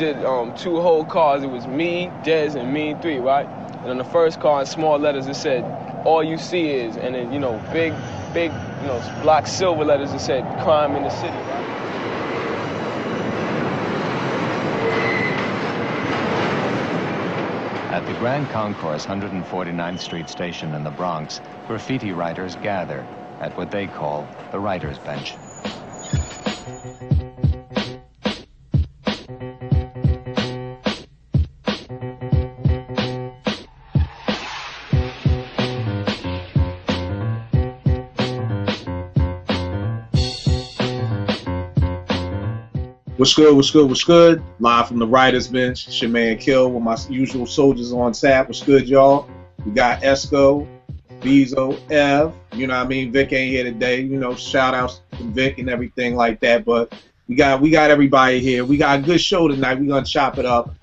did 2 whole cars. It was me, Dez, and me 3, right? And on the first car, in small letters, it said, "All you see is," and then, you know, big, you know, block silver letters, it said, "Crime in the city," right? At the Grand Concourse 149th Street station in the Bronx, graffiti writers gather at what they call the writer's bench. What's good, what's good, what's good? Live from the writer's bench. It's your man Kill with my usual soldiers on tap. What's good, y'all? We got Esco, Beezo, Ev. You know what I mean? Vic ain't here today. You know, shout outs to Vic and everything like that. But we got everybody here. We got a good show tonight. We're gonna chop it up.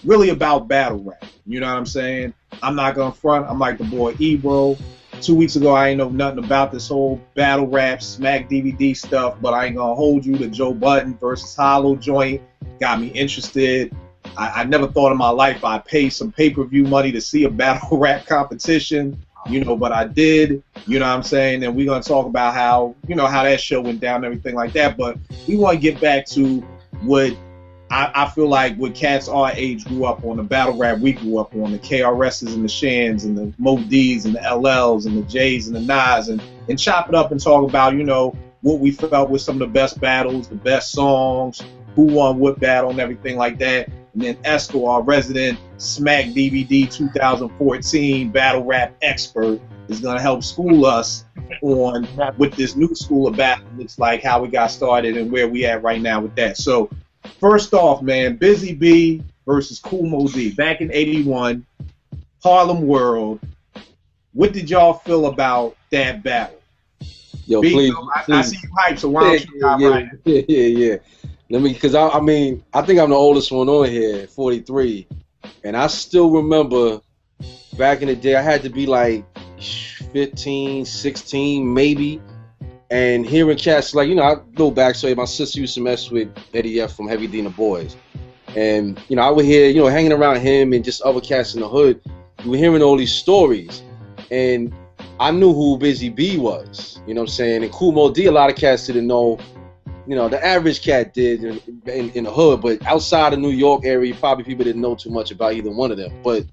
Really about battle rap. You know what I'm saying? I'm not gonna front. I'm like the boy Ebro. 2 weeks ago, I ain't know nothing about this whole battle rap, smack DVD stuff, but I ain't gonna hold you. The Joe Budden versus Hollow joint got me interested. I never thought in my life I'd pay some pay-per-view money to see a battle rap competition, you know, but I did, you know what I'm saying? And we're gonna talk about how, you know, how that show went down and everything like that, but we wanna get back to what I feel like what cats our age grew up on, the battle rap we grew up on, the KRS's and the Shans and the Moe Dees and the LLs and the J's and the Nas, and chop it up and talk about, you know, what we felt was some of the best battles, the best songs, who won what battle and everything like that. And then Esco, our resident Smack DVD 2014 battle rap expert, is going to help school us on what this new school of battle looks like, how we got started, and where we at right now with that. So, first off, man, Busy B versus Kool Moe Dee back in '81, Harlem World. What did y'all feel about that battle? Yo, B, please, I see you hype, so why don't you got right? Yeah. Let me, because I mean, I think I'm the oldest one on here, 43, and I still remember back in the day, I had to be like 15, 16, maybe. And hearing cats like, you know, I go back, so my sister used to mess with Eddie F from Heavy D and the Boys. And, you know, I would hear, you know, hanging around him and just other cats in the hood, we were hearing all these stories. And I knew who Busy B was, you know what I'm saying? And Kool Moe Dee, a lot of cats didn't know, you know, the average cat did in the hood, but outside of New York area, probably people didn't know too much about either one of them. But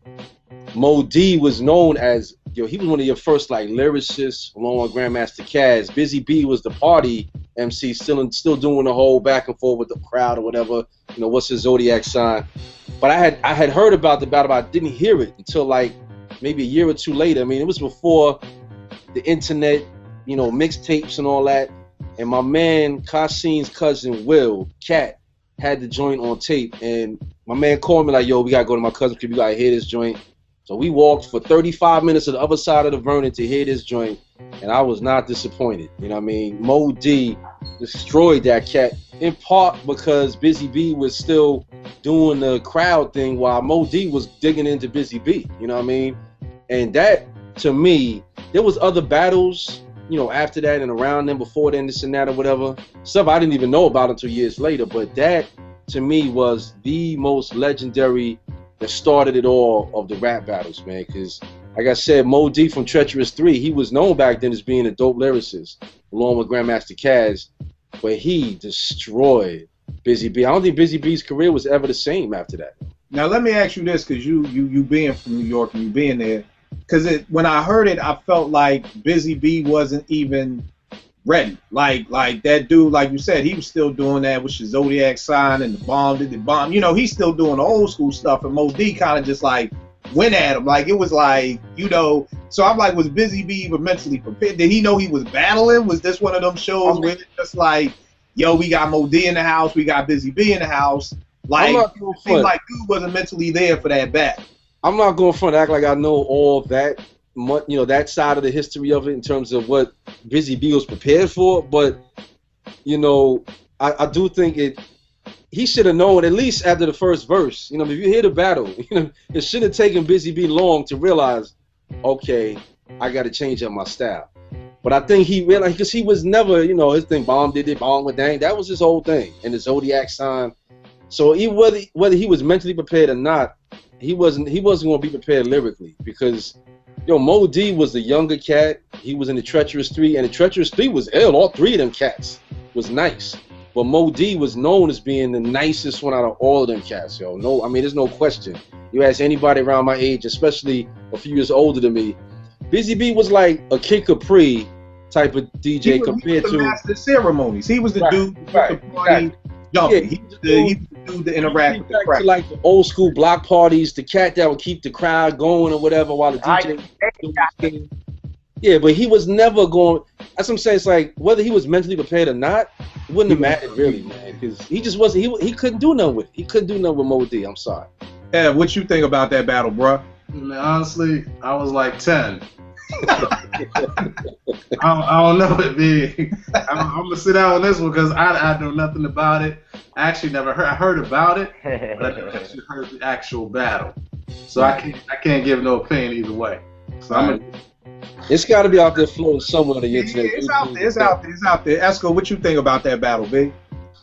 Moe Dee was known as, yo, he was one of your first like lyricists along with Grandmaster Caz. Busy B was the party MC, still doing the whole back and forth with the crowd or whatever. You know, what's his zodiac sign? But I had heard about the battle, but I didn't hear it until like maybe a year or two later. I mean, it was before the internet, you know, mixtapes and all that. And my man Kasim's cousin Will Cat had the joint on tape, and my man called me like, yo, we gotta go to my cousin because we gotta hear this joint. So we walked for 35 minutes to the other side of the Vernon to hear this joint, and I was not disappointed. You know what I mean? Moe Dee destroyed that cat, in part because Busy B was still doing the crowd thing while Moe Dee was digging into Busy B. You know what I mean? And that, to me, there was other battles, you know, after that and around then, before then, this and that or whatever. Stuff I didn't even know about until years later, but that, to me, was the most legendary that started it all of the rap battles, man. Because, like I said, Moe Dee from Treacherous 3, he was known back then as being a dope lyricist, along with Grandmaster Caz, but he destroyed Busy B. I don't think Busy B's career was ever the same after that. Now, let me ask you this, because you being from New York and you being there, because when I heard it, I felt like Busy B wasn't even ready. Like that dude, like you said, he was still doing that with his zodiac sign and the bomb did the bomb. You know, he's still doing the old school stuff, and Moe Dee kind of just like went at him. Like it was like, you know. So I'm like, was Busy B even mentally prepared? Did he know he was battling? Was this one of them shows where it's just like, yo, we got Moe Dee in the house, we got Busy B in the house? Like it seemed like dude wasn't mentally there for that battle. I'm not going front act like I know all that, you know, that side of the history of it in terms of what Busy B was prepared for, but you know, I do think he should have known at least after the first verse. You know, if you hear the battle, you know, it shouldn't have taken Busy B long to realize, okay, I got to change up my style. But I think he realized, because he was never, you know, his thing, bomb did it, bomb with dang, that was his whole thing, and the zodiac sign. So even whether he was mentally prepared or not, he wasn't going to be prepared lyrically, because Moe Dee was the younger cat. He was in the Treacherous 3, and the Treacherous 3 was ill. All three of them cats was nice. But Moe Dee was known as being the nicest one out of all of them cats, yo. No, I mean, there's no question. You ask anybody around my age, especially a few years older than me, Busy Bee was like a Kid Capri type of DJ compared to the master of ceremonies. He was the dude who took the party jumping. He was the dude to interact with the crowd. Like the old school block parties, the cat that would keep the crowd going or whatever while the DJ was. Yeah, but he was never going. That's what I'm saying. It's like whether he was mentally prepared or not, it wouldn't have mattered really, man. Because he just wasn't. He couldn't do nothing with it. He couldn't do nothing with Moe Dee. I'm sorry. Yeah, what you think about that battle, bro? Man, honestly, I was like 10. I don't know it, big. I'm gonna sit down on this one because I know nothing about it. I actually never heard. I heard about it, but I never actually heard the actual battle. So I can't give no opinion either way. So it's got to be out there floating somewhere on the internet. It's out there. It's out there. It's out there. Esco, what you think about that battle, big?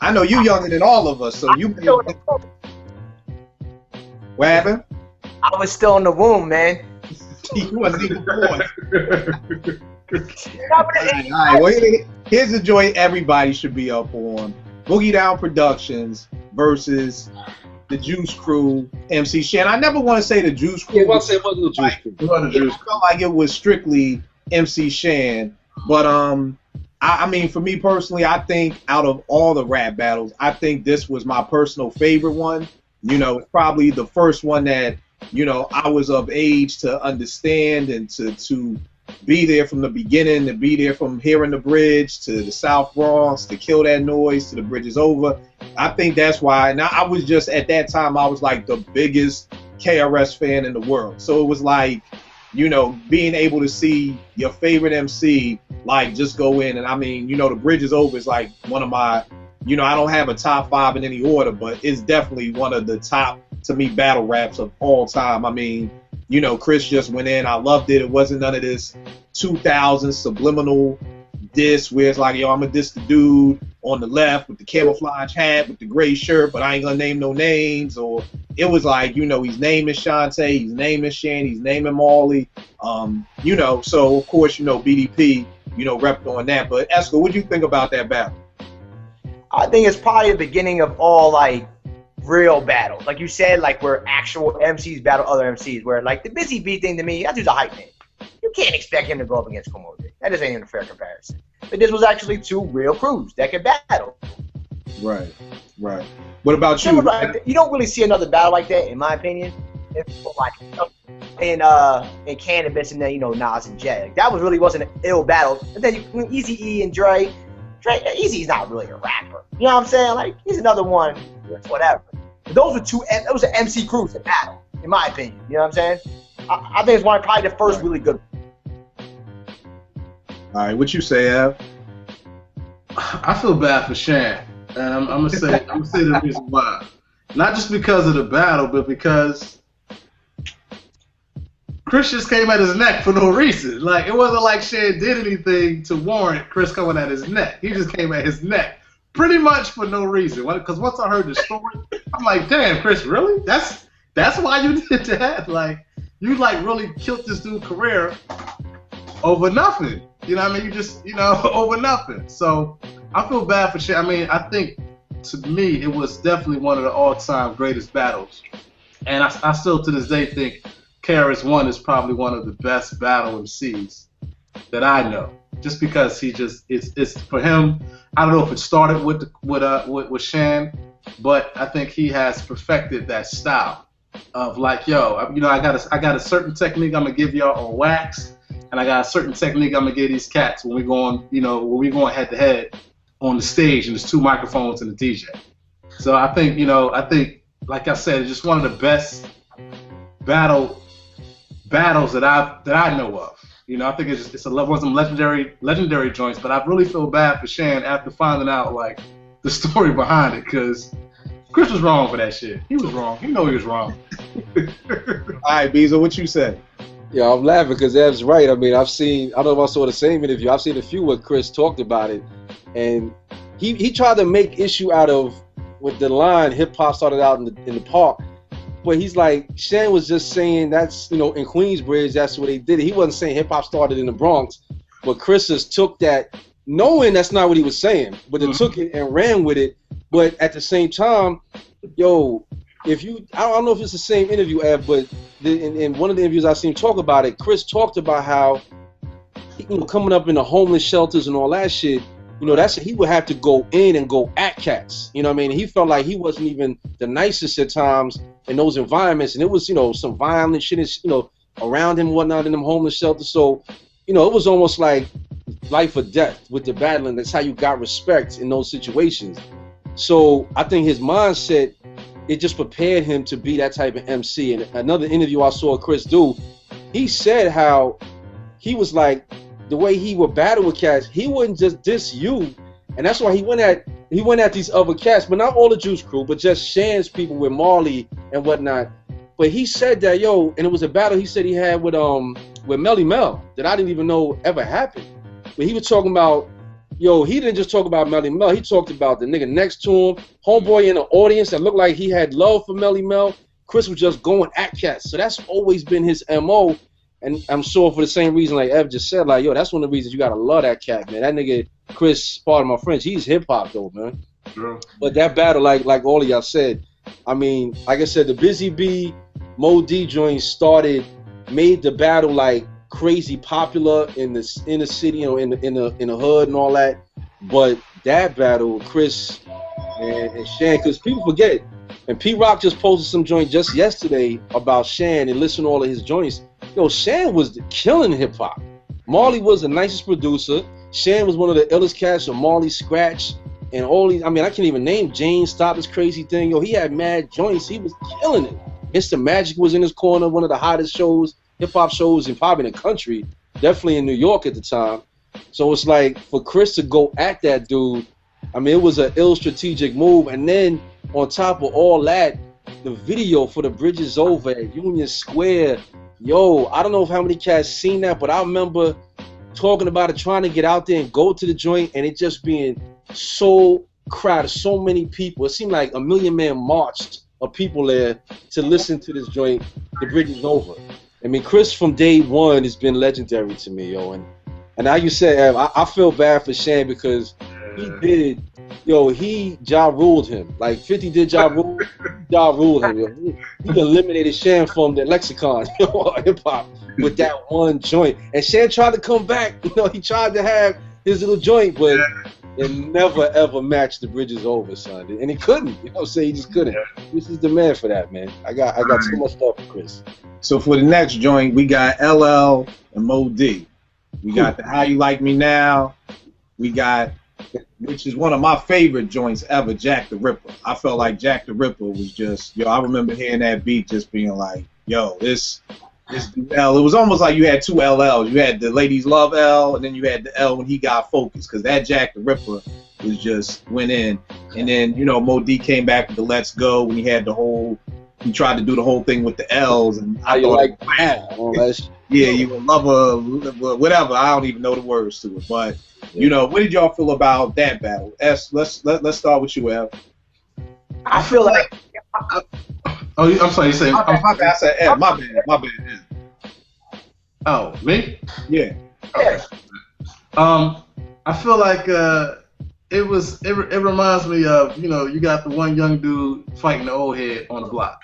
I know you younger than all of us, so you. What happened? I was still in the womb, man. He wasn't even born. All right, well, here's the joint everybody should be up on. Boogie Down Productions versus the Juice Crew, MC Shan. I never want to say the Juice Crew. Yeah, well, I say it wasn't the Juice Crew. It felt like it was strictly MC Shan. But I mean, for me personally, I think out of all the rap battles, I think this was my personal favorite one. It's probably the first one that I was of age to understand and to be there from the beginning, to be there from hearing the bridge to the South Bronx, to Kill That Noise, to The Bridge Is Over. I think that's why. And I was just, at that time, I was like the biggest KRS fan in the world. So it was like, being able to see your favorite MC, like, just go in. And I mean, The Bridge Is Over is like one of my, I don't have a top 5 in any order, but it's definitely one of the top, to me, battle raps of all time. I mean, Chris just went in. I loved it. It wasn't none of this 2000 subliminal diss where it's like, I'm going to diss the dude on the left with the camouflage hat with the gray shirt, but I ain't going to name no names. Or it was like, he's naming Shantae, he's naming Shan, he's naming Marley. So of course, BDP, repped on that. But Esco, what do you think about that battle? I think it's probably the beginning of all, like, real battles. Like you said, like, where actual MCs battle other MCs, where, like, the Busy Bee thing to me, that dude's a hype man. You can't expect him to go up against Moe Dee. That just ain't even a fair comparison. But this was actually two real crews that could battle. Right. What about you? You don't really see another battle like that, in my opinion. Like, in Cannabis and then, Nas and Jay. Like, that wasn't an ill battle. And then Eazy-E and Dre, Eazy-E's not really a rapper. You know what I'm saying? Like, he's another one, whatever. But those were those are MC crews in battle, in my opinion. You know what I'm saying? I think it's probably the first really good. All right, what you say, Av? I feel bad for Shan, and I'm gonna say the reason why. Not just because of the battle, but because Chris just came at his neck for no reason. Like, it wasn't like Shan did anything to warrant Chris coming at his neck. He just came at his neck, pretty much for no reason. Because once I heard the story, I'm like, damn, Chris, really? That's why you did that? Like, you really killed this dude's career over nothing. You know what I mean? You just, over nothing. So I feel bad for Shan. I mean, I think, to me, it was definitely one of the all-time greatest battles. And I still, to this day, think KRS-One is probably one of the best battle MCs that I know. Just because he just, it's for him, I don't know if it started with Shan, but I think he has perfected that style of like, I got a certain technique I'm gonna give y'all on wax, and I got a certain technique I'm gonna give these cats when we going head to head on the stage, and there's 2 microphones and a DJ. So I think, like I said, it's just one of the best battles that I know of. I think it's one of some legendary joints, but I really feel bad for Shan after finding out like the story behind it, because Chris was wrong for that shit. He was wrong. He know he was wrong. All right, Beezo, what you say? Yeah, I'm laughing because Ev's right. I mean, I don't know if I saw the same interview. I've seen a few where Chris talked about it, and he tried to make issue out of with the line hip hop started out in the park. But he's like, Shan was just saying that's, you know, in Queensbridge, that's where they did it. He wasn't saying hip hop started in the Bronx, but Chris just took that, knowing that's not what he was saying, but they took it and ran with it. But at the same time, yo, if you, I don't know if it's the same interview, Ev, but in one of the interviews I seen talk about it, Chris talked about how, you know, coming up in the homeless shelters and all that shit, you know, that's, he would have to go in and go at cats. You know what I mean? He felt like he wasn't even the nicest at times in those environments, and it was, you know, some violent shit, you know, around him and whatnot in them homeless shelters. So, you know, it was almost like life or death with the battling. That's how you got respect in those situations. So I think his mindset, it just prepared him to be that type of MC. And another interview I saw Chris do, he said how he was like, the way he would battle with cats, he wouldn't just diss you, and that's why he went at these other cats, but not all the Juice Crew, but just Shan's people with Marley and whatnot. But he said that, yo, and it was a battle he said he had with Melly Mel that I didn't even know ever happened. But he was talking about, yo, he didn't just talk about Melly Mel, he talked about the nigga next to him, homeboy in the audience that looked like he had love for Melly Mel. Chris was just going at cats, so that's always been his MO. And I'm sure for the same reason, like Ev just said, like, yo, that's one of the reasons you gotta love that cat, man. That nigga, Chris, pardon my French, he's hip hop though, man. True. But that battle, like all of y'all said, I mean, like I said, the Busy Bee, Moe Dee joint made the battle like crazy popular in the city, you know, in the hood and all that. But that battle, Chris and Shan, because people forget, and P Rock just posted some joint just yesterday about Shan and listen to all of his joints. Yo, Shan was killing hip hop. Marley was the nicest producer. Shan was one of the illest cats of Marley Scratch and all these. I mean, I can't even name Jane Stop This Crazy Thing. Yo, he had mad joints. He was killing it. Mr. Magic was in his corner, one of the hottest shows, hip hop shows, and probably in the country, definitely in New York at the time. So it's like for Chris to go at that dude, I mean, it was an ill strategic move. And then on top of all that, the video for The Bridge Is Over at Union Square. Yo, I don't know if how many cats seen that, but I remember talking about it, trying to get out there and go to the joint, and it just being so crowded, so many people. It seemed like a million-man march of people there to listen to this joint, The Bridge Is Over. I mean, Chris from day one has been legendary to me, yo. And now you said, I feel bad for Shan because he Ja ruled him. Like 50 did Ja ruled him. Yo. He eliminated Shan from the lexicon, hip hop with that one joint. And Shan tried to come back. You know, he tried to have his little joint, but it never ever matched The Bridge Is Over, son. And he couldn't. You know what I'm saying? He just couldn't. This is the man for that, man. I got so much stuff for Chris. So for the next joint, we got LL and Moe Dee. We got the How You Like Me Now. We got, which is one of my favorite joints ever, Jack the Ripper. I felt like Jack the Ripper was just, yo, I remember hearing that beat just being like, yo, this L. It was almost like you had two LLs. You had the Ladies Love L, and then you had the L when he got focused, because that Jack the Ripper was just went in. And then, you know, Moe Dee came back with the Let's Go when he had the whole, he tried to do the whole thing with the L's. And I thought, like that. Yeah, you a lover, whatever. I don't even know the words to it, but you know, what did y'all feel about that battle? Let's start with you, Al. I feel like. I'm sorry. You say? My bad. I said Al. My bad. Oh, me? Yeah. Okay. I feel like it reminds me of, you know, you got the one young dude fighting the old head on the block.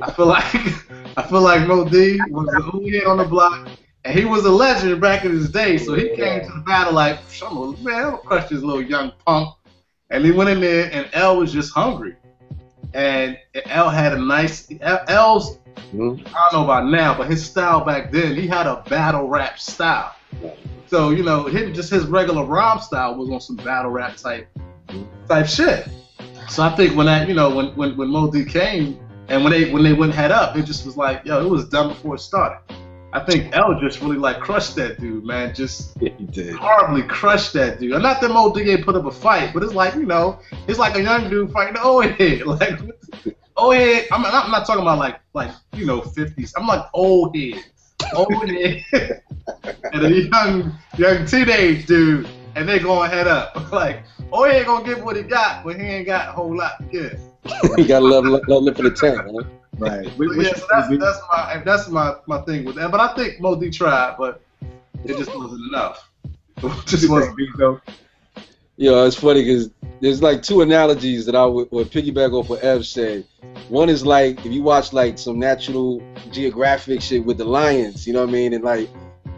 I feel like Moe Dee was the old head on the block, and he was a legend back in his day. So he came to the battle like, I'm gonna crush this little young punk. And he went in there, and L was just hungry. And L had a nice L's. I don't know about now, but his style back then, he had a battle rap style. So, you know, his regular rhyme style was on some battle rap type shit. So I think when that, you know, when Moe Dee came and when they went head up, it just was like, yo, it was done before it started. I think L just really like crushed that dude, man. Just he did. Horribly crushed that dude. And not that Moe Dee ain't put up a fight, but it's like, you know, it's like a young dude fighting the old head. Like old head. I'm not talking about like you know 50s. I'm like old head, and a young teenage dude. and they going head up. Like, oh, he ain't gonna give what he got, but he ain't got a whole lot to give. You gotta love for the tank, man. Right. So that's my thing with that. But I think Moe Dee tried, but it just wasn't enough. It just wasn't though. Yo, it's funny because there's like two analogies that I would piggyback off what Ev said. One is like if you watch like some National Geographic shit with the lions, you know what I mean, and like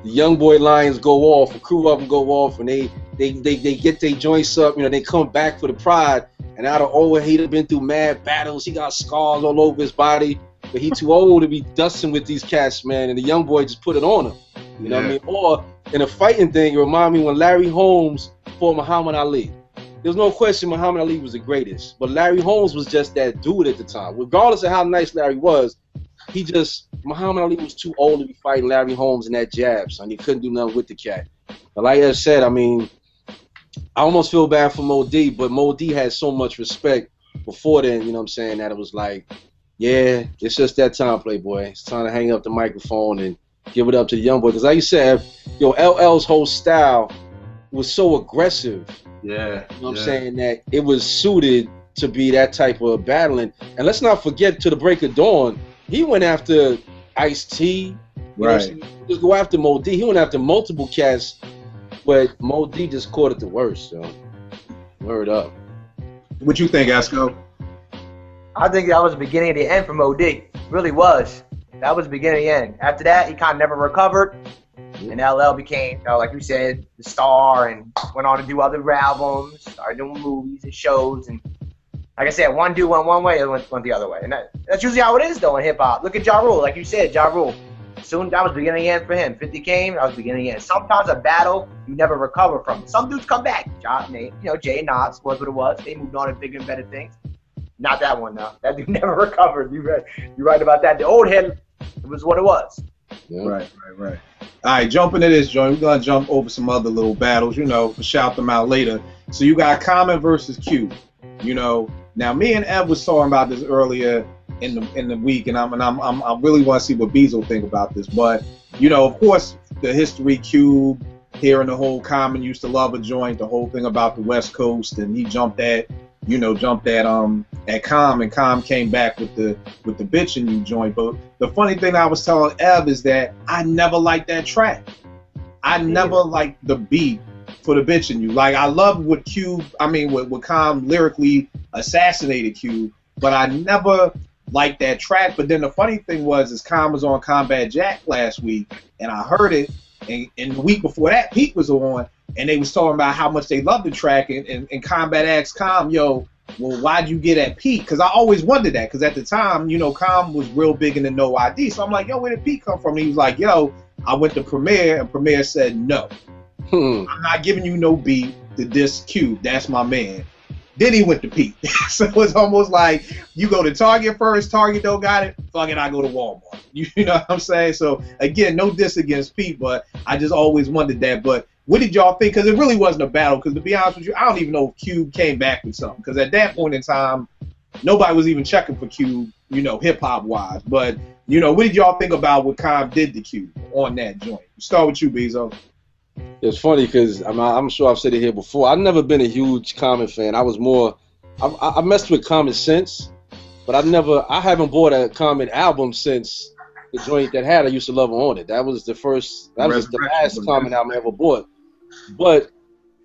the young boy lions go off, a crew of them go off, and they get their joints up, you know, they come back for the pride, and out of nowhere he'd been through mad battles, he got scars all over his body, but he too old to be dusting with these cats, man, and the young boy just put it on him, you know what I mean? Or in a fighting thing, it remind me when Larry Holmes fought Muhammad Ali. There's no question Muhammad Ali was the greatest, but Larry Holmes was just that dude at the time. Regardless of how nice Larry was, Muhammad Ali was too old to be fighting Larry Holmes in that jab, son. He couldn't do nothing with the cat. But like I said, I mean, I almost feel bad for Moe Dee, but Moe Dee had so much respect before then, you know what I'm saying, that it was like, yeah, it's just that time, Playboy. It's time to hang up the microphone and give it up to the young boy. Because like you said, yo, LL's whole style was so aggressive. Yeah. You know what I'm saying? That it was suited to be that type of battling. And let's not forget, to the break of dawn, he went after Ice-T. Right. Just go after Moe Dee. He went after multiple cats, but Moe Dee just caught it the worst. So, word up. What you think, Esco? I think that was the beginning of the end for Moe Dee. Really was. That was the beginning of the end. After that, he kind of never recovered. And LL became, like you said, the star and went on to do other albums, started doing movies and shows. And like I said, one dude went one way, and went the other way. And that's usually how it is, though, in hip-hop. Look at Ja Rule. Like you said, Ja Rule. Soon, that was the beginning of the end for him. 50 came, that was the beginning of the end. Sometimes a battle, you never recover from. Some dudes come back. Jay Knox was what it was. They moved on to bigger and better things. Not that one, though. That dude never recovered. You're right about that. The old head, it was what it was. Yeah. Right. All right, jumping to this joint, we're gonna jump over some other little battles, you know, shout them out later. So you got Common versus Cube, you know. Now me and Ev was talking about this earlier in the week, and I really want to see what Beezo think about this. But you know, of course, the history, Cube, hearing the whole Common used to love a joint, the whole thing about the West Coast, and he jumped at Com, and Com came back with the Bitchin' You joint. But the funny thing I was telling Ev is that I never liked that track. I never liked the beat for the Bitchin' You. Like, I love what Com lyrically assassinated Cube, but I never liked that track. But then the funny thing is Com was on Combat Jack last week, and I heard it, and the week before that, Pete was on, and they was talking about how much they loved the track, and Combat asked Com, yo, well, why'd you get at Pete? Because I always wondered that, because at the time, you know, Com was real big in the No ID, so I'm like, yo, where did Pete come from? And he was like, yo, I went to Premier, and Premier said, no, I'm not giving you no beat to this Cube, that's my man. Then he went to Pete. So it's almost like you go to Target first, Target don't got it, fuck it, I go to Walmart. You know what I'm saying? So again, no diss against Pete, but I just always wondered that. But what did y'all think? Because it really wasn't a battle, because to be honest with you, I don't even know if Cube came back with something, because at that point in time, nobody was even checking for Cube, you know, hip-hop wise. But, you know, what did y'all think about what Com did to Cube on that joint? Start with you, Beezo. It's funny because I'm sure I've said it here before. I've never been a huge Common fan. I was more, I messed with Common Sense, but I haven't bought a Common album since the joint that had I Used to Love Her on it. That was the last Common album I ever bought. But,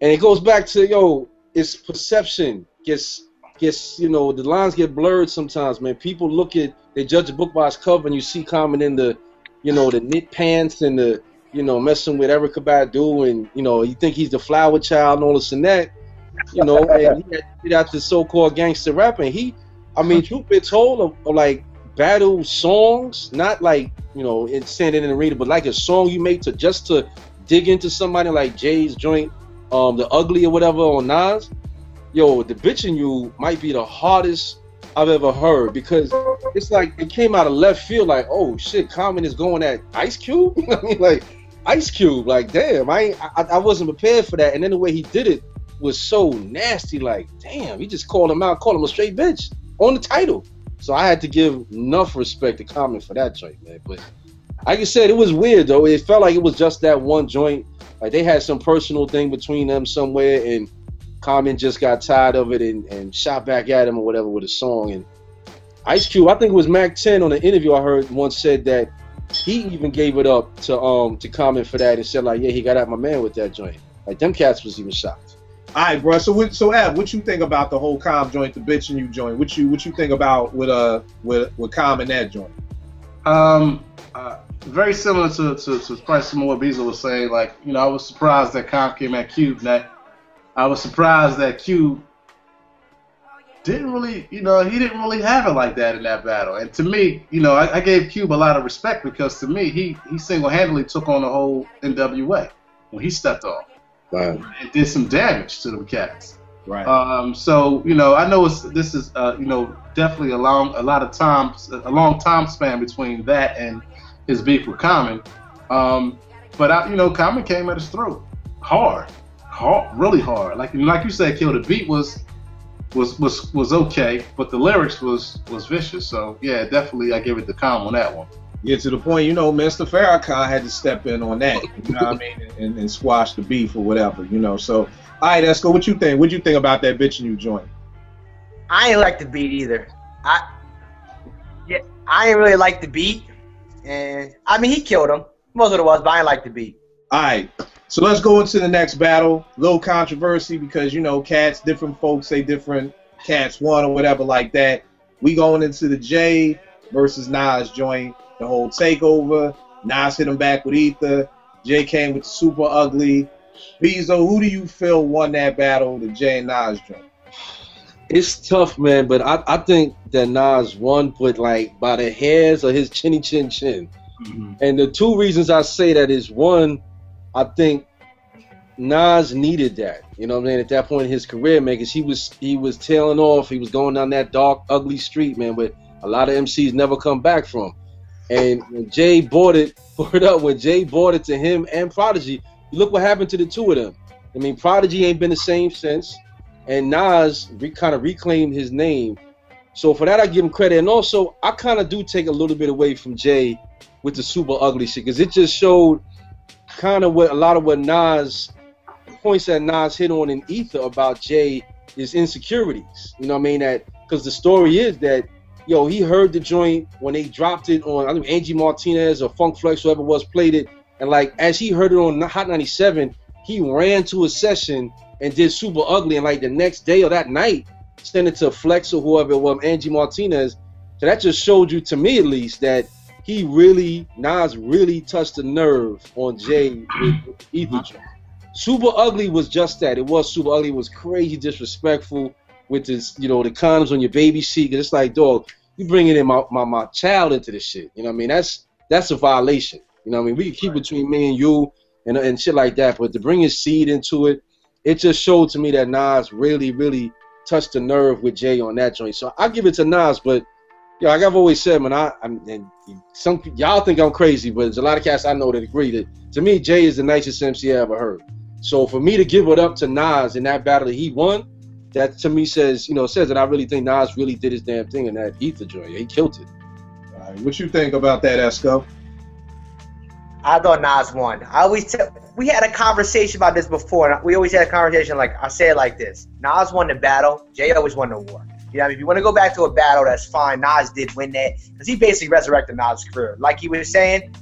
and it goes back to, yo, it's perception gets, you know, the lines get blurred sometimes, man. People they judge a book by its cover, and you see Common in the, you know, the knit pants and the, you know, messing with Erykah Badu, and, you know, you think he's the flower child and all this and that, you know, and he had to get out the so-called gangster rapping. Truth be told, of like battle songs, not like, you know, standing in the arena, but like a song you make to dig into somebody like Jay's joint, The Ugly or whatever on Nas. Yo, the Bitchin' You might be the hardest I've ever heard, because it's like it came out of left field, like, oh shit, Common is going at Ice Cube. I mean, like, Ice Cube, like, damn, I wasn't prepared for that. And then the way he did it was so nasty, like, damn, he just called him a straight bitch on the title. So I had to give enough respect to Common for that joint, man. But like I said, it was weird though. It felt like it was just that one joint. Like they had some personal thing between them somewhere, and Common just got tired of it and shot back at him or whatever with a song. And Ice Cube, I think it was Mac 10 on an interview I heard once said that he even gave it up to Common for that and said like, yeah, he got at my man with that joint. Like them cats was even shocked. All right, bro. So Ab, what you think about the whole Com joint, the Bitchin' You joint? What you think about with Com and that joint? Very similar to probably some more Beezo was saying. Like, you know, I was surprised that Com came at Cube. That I was surprised that Cube didn't really, you know, he didn't really have it like that in that battle. And to me, you know, I gave Cube a lot of respect because to me, he single-handedly took on the whole NWA when he stepped off. Right. It did some damage to them cats. Right. So, you know, I know this is you know, definitely a long time span between that and his beef with Common. But you know, Common came at his throat hard, really hard. Like you said, Kill, the beat was okay, but the lyrics was vicious. So yeah, definitely I give it to Com on that one. Yeah, to the point, you know, Mr. Farrakhan had to step in on that, you know what I mean, and squash the beef or whatever, you know. So, all right, Esco, what you think? What you think about that Bitchin' You joint? I ain't like the beat either. I ain't really like the beat, and I mean he killed him. Most of it was, but I ain't like the beat. All right, so let's go into the next battle. Little controversy because, you know, cats, different folks say different cats won or whatever like that. We going into the Jay versus Nas joint. The whole takeover. Nas hit him back with Ether. Jay came with Super Ugly. Beezo, who do you feel won that battle, the Jay and Nas joint? It's tough, man, but I think that Nas won, but like by the hairs of his chinny chin chin. Mm-hmm. And the two reasons I say that is, one, I think Nas needed that. You know what I mean? At that point in his career, man, because he was tailing off. He was going down that dark, ugly street, man, but a lot of MCs never come back from. And when Jay bought it to him and Prodigy, look what happened to the two of them. I mean, Prodigy ain't been the same since, and Nas kind of reclaimed his name. So for that, I give him credit. And also, I kind of do take a little bit away from Jay with the Super Ugly shit, because it just showed kind of a lot of what Nas, points that Nas hit on in Ether about Jay is insecurities. You know what I mean? That because the story is that, yo, he heard the joint when they dropped it on, I think Angie Martinez or Funk Flex, whoever it was, played it. And like, as he heard it on Hot 97, he ran to a session and did Super Ugly. And like the next day or that night, sent it to Flex or whoever it was, Angie Martinez. So that just showed you, to me at least, that Nas really touched the nerve on Jay with Ether joint. Super Ugly was just that. It was Super Ugly. It was crazy disrespectful with this, you know, the condoms on your baby seat. Cause it's like, dog, you bringing in my child into this shit. You know what I mean? That's a violation. You know what I mean? We can keep between me and you and shit like that, but to bring his seed into it, it just showed to me that Nas really, really touched the nerve with Jay on that joint. So I give it to Nas, but yeah, like I've always said, man, and some y'all think I'm crazy, but there's a lot of cats I know that agree that to me Jay is the nicest MC I ever heard. So for me to give it up to Nas in that battle that he won, that to me says that I really think Nas really did his damn thing in that Ether joint. He killed it. All right, what you think about that, Esco? I thought Nas won. We had a conversation about this before, and we always had a conversation like, I say it like this: Nas won the battle, Jay always won the war. You know, if you want to go back to a battle, that's fine. Nas did win that because he basically resurrected Nas' career. Like he was saying,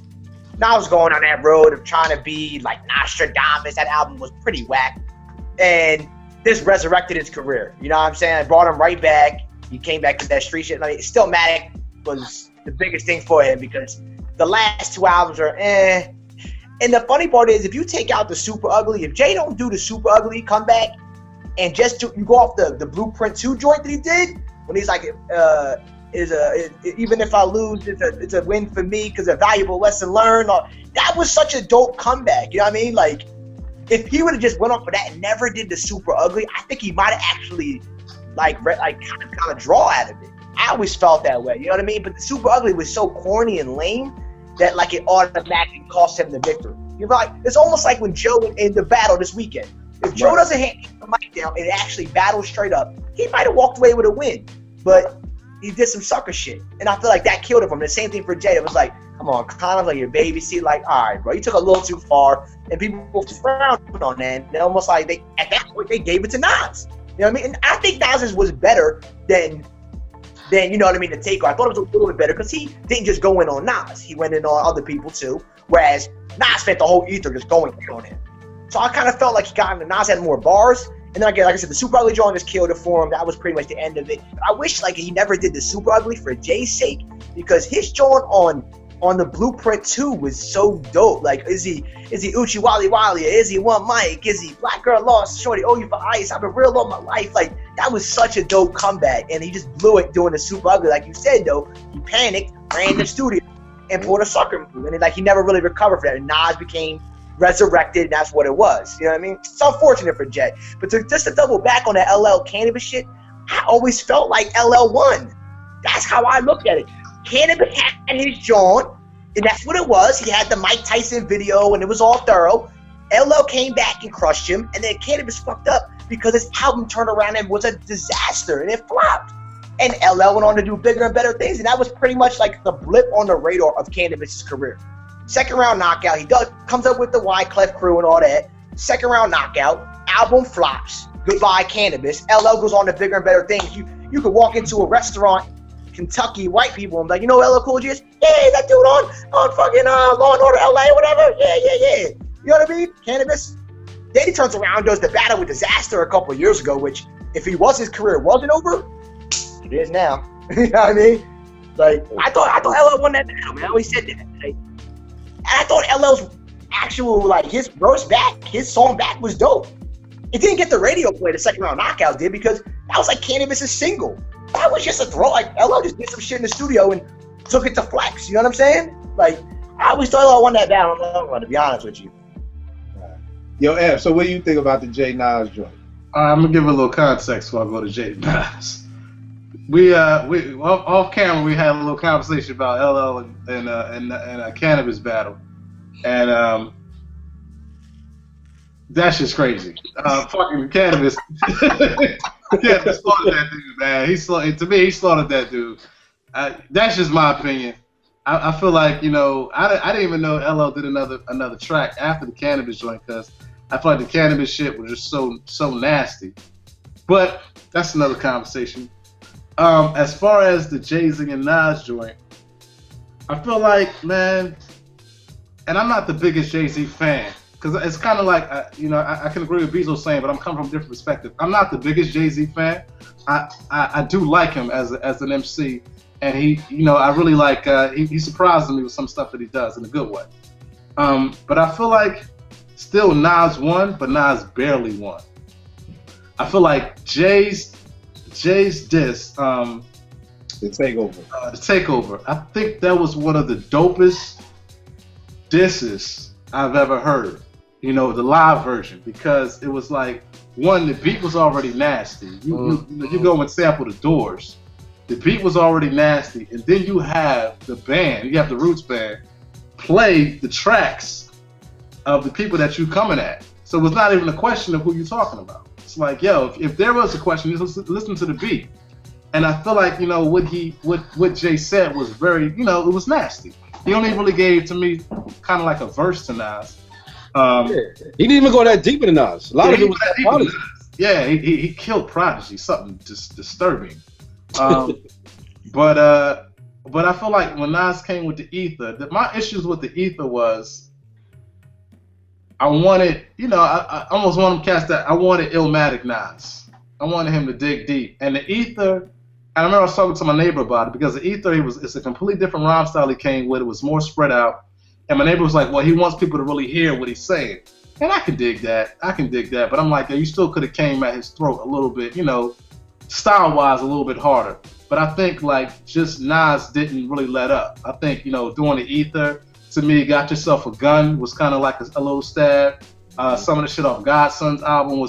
Nas was going on that road of trying to be like Nostradamus. That album was pretty whack, and this resurrected his career. You know what I'm saying? It brought him right back. He came back to that street shit. Like, Stillmatic was the biggest thing for him because the last two albums are eh. And the funny part is, if you take out the Super Ugly, if Jay don't do the Super Ugly comeback, and you go off the Blueprint 2 joint that he did, when he's like, even if I lose, it's a win for me because a valuable lesson learned. That was such a dope comeback. You know what I mean? Like, if he would have just went off for that and never did the Super Ugly, I think he might have actually kind of draw out of it. I always felt that way. You know what I mean? But the Super Ugly was so corny and lame that like it automatically cost him the victory. You're like, it's almost like when Joe in the battle this weekend. If Joe doesn't hand the mic down and actually battle straight up, he might have walked away with a win. But he did some sucker shit. And I feel like that killed him from the same thing for Jay. It was like, I'm come on, kind of like your babysit. Like, all right, bro, you took a little too far, and people frowned on that. And almost like at that point they gave it to Nas. You know what I mean? And I think Nas's was better than you know what I mean, the Takeover. I thought it was a little bit better because he didn't just go in on Nas. He went in on other people too. Whereas Nas spent the whole ether just going in on him. So I kind of felt like Nas had more bars. And then like I said, the Super Ugly joint just killed it for him. That was pretty much the end of it. But I wish like he never did the Super Ugly for Jay's sake, because his joint on the Blueprint 2 was so dope. Like, is he Uchi Wally Wally? Is he One Mike? Is he Black Girl Lost? Shorty, owe you for ice. I've been real all my life. Like, that was such a dope comeback, and he just blew it doing the Super Ugly. Like you said, though, he panicked, ran to the studio, and pulled a sucker move, and he never really recovered from that. And Nas became resurrected, and that's what it was. You know what I mean? It's unfortunate for Jay. But just to double back on that LL Cannabis shit, I always felt like LL won. That's how I looked at it. Cannabis had his joint, and that's what it was. He had the Mike Tyson video, and it was all thorough. LL came back and crushed him, and then Cannabis fucked up because his album turned around and was a disaster, and it flopped. And LL went on to do bigger and better things, and that was pretty much like the blip on the radar of Cannabis' career. Second round knockout, he comes up with the Wyclef crew and all that. Second round knockout, album flops. Goodbye Cannabis. LL goes on to bigger and better things. You could walk into a restaurant, Kentucky, white people, and be like, you know who LL Cool J is? Yeah, that dude on fucking Law and Order LA or whatever. Yeah. You know what I mean? Cannabis. Then he turns around and does the Battle with Disaster a couple of years ago, which if his career wasn't over, it is now. You know what I mean? Like, I thought LL won that battle, man. I always said that. Like, and I thought LL's actual, like, his verse back, his song back was dope. It didn't get the radio play the second round knockouts did, because that was like Cannabis' single. That was just a throw. Like, LL just did some shit in the studio and took it to flex. You know what I'm saying? Like, I always thought LL won that battle in the long run, to be honest with you. Yo, Ev, so what do you think about the Jay Nas joint? I'm gonna give a little context before I go to Jay Nas. We off camera we had a little conversation about LL and a Cannabis battle, and that's just crazy. Fucking Cannabis, Cannabis slaughtered that dude, man. He slaughtered that dude. That's just my opinion. I feel like, you know, I didn't even know LL did another track after the Cannabis joint, because I feel like the Cannabis shit was just so nasty. But that's another conversation. As far as the Jay-Z and Nas joint, I feel like, man, and I'm not the biggest Jay-Z fan, because it's kind of like, you know, I can agree with Beezo saying, but I'm coming from a different perspective. I'm not the biggest Jay-Z fan. I do like him as an MC, and he, you know, I really like, he surprises me with some stuff that he does in a good way. But I feel like still Nas won, but Nas barely won. I feel like Jay's diss, the takeover. I think that was one of the dopest disses I've ever heard. You know, the live version, because it was like, one, the beat was already nasty. You go and sample the Doors. The beat was already nasty, and then you have the band, you have the Roots band, play the tracks of the people that you coming at. So it was not even a question of who you're talking about. It's like, yo, if there was a question, just listen to the beat. And I feel like, you know, what Jay said was very, you know, it was nasty. He only really gave, to me, kind of like a verse to Nas. He didn't even go that deep into Nas. A lot of it was that Prodigy. Yeah, he killed Prodigy, something just disturbing. But I feel like when Nas came with the ether, my issues with the ether was, I wanted, you know, I almost wanted to cast that. I wanted Illmatic Nas. I wanted him to dig deep. And the ether, I remember I was talking to my neighbor about it, because the ether, it's a completely different rhyme style he came with. It was more spread out. And my neighbor was like, well, he wants people to really hear what he's saying. And I can dig that. But I'm like, yeah, you still could have came at his throat a little bit, you know, style-wise a little bit harder. But I think, like, just Nas didn't really let up. I think, you know, doing the ether, to me, Got Yourself a Gun was kind of like a little stab. Some of the shit off Godson's album he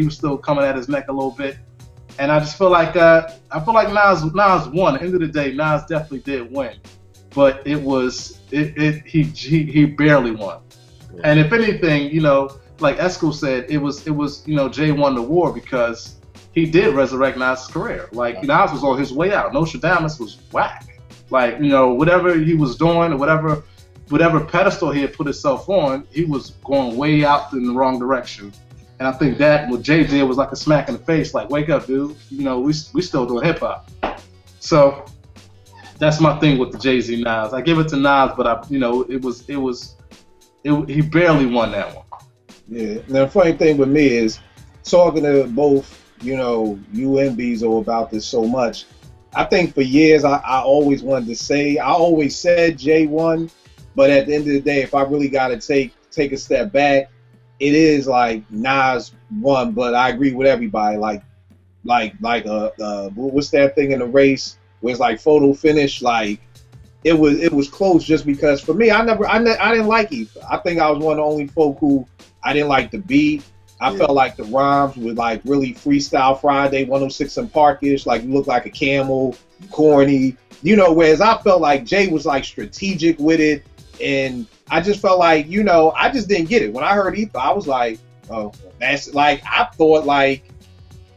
was still coming at his neck a little bit. And I just feel like, Nas won. At the end of the day, Nas definitely did win. But he barely won. Yeah. And if anything, you know, like Esco said, it was, you know, Jay won the war because he did resurrect Nas' career. Like, Nas was on his way out. Nostradamus was whack. Like, you know, whatever he was doing, or whatever pedestal he had put himself on, he was going way out in the wrong direction. And I think that what Jay did was like a smack in the face, like, wake up, dude. You know, we still doing hip hop. So that's my thing with the Jay-Z Nas. I give it to Nas, but he barely won that one. Yeah. Now, the funny thing with me is talking to both, you know, you and Beezo about this so much. I think for years I always wanted to say, I always said Jay won, but at the end of the day, if I really got to take a step back, it is like Nas won. But I agree with everybody. Like what's that thing in the race where it's like photo finish? Like it was close just because for me, I didn't like Ether. I think I was one of the only folk who I didn't like the beat. I felt like the rhymes were like really Freestyle Friday, 106 and Parkish, like you look like a camel, corny, you know, whereas I felt like Jay was like strategic with it, and I just felt like, you know, I just didn't get it. When I heard Ether, I was like, oh, that's like, I thought like,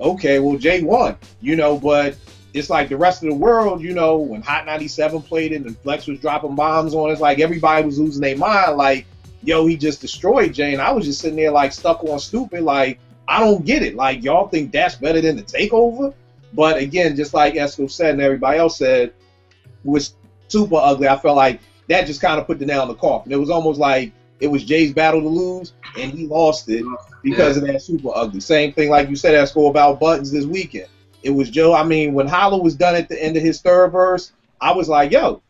okay, well, Jay won, you know, but it's like the rest of the world, you know, when Hot 97 played it and Flex was dropping bombs on, it's like everybody was losing their mind, like, yo, he just destroyed Jay, and I was just sitting there like stuck on stupid, like, I don't get it. Like, y'all think that's better than the Takeover? But again, just like Esco said and everybody else said, was super ugly. I felt like that just kind of put the nail in the coffin. It was almost like it was Jay's battle to lose, and he lost it because of that super ugly. Same thing like you said, Esco, about Buttons this weekend. It was Joe. I mean, when Hollow was done at the end of his third verse, I was like, yo,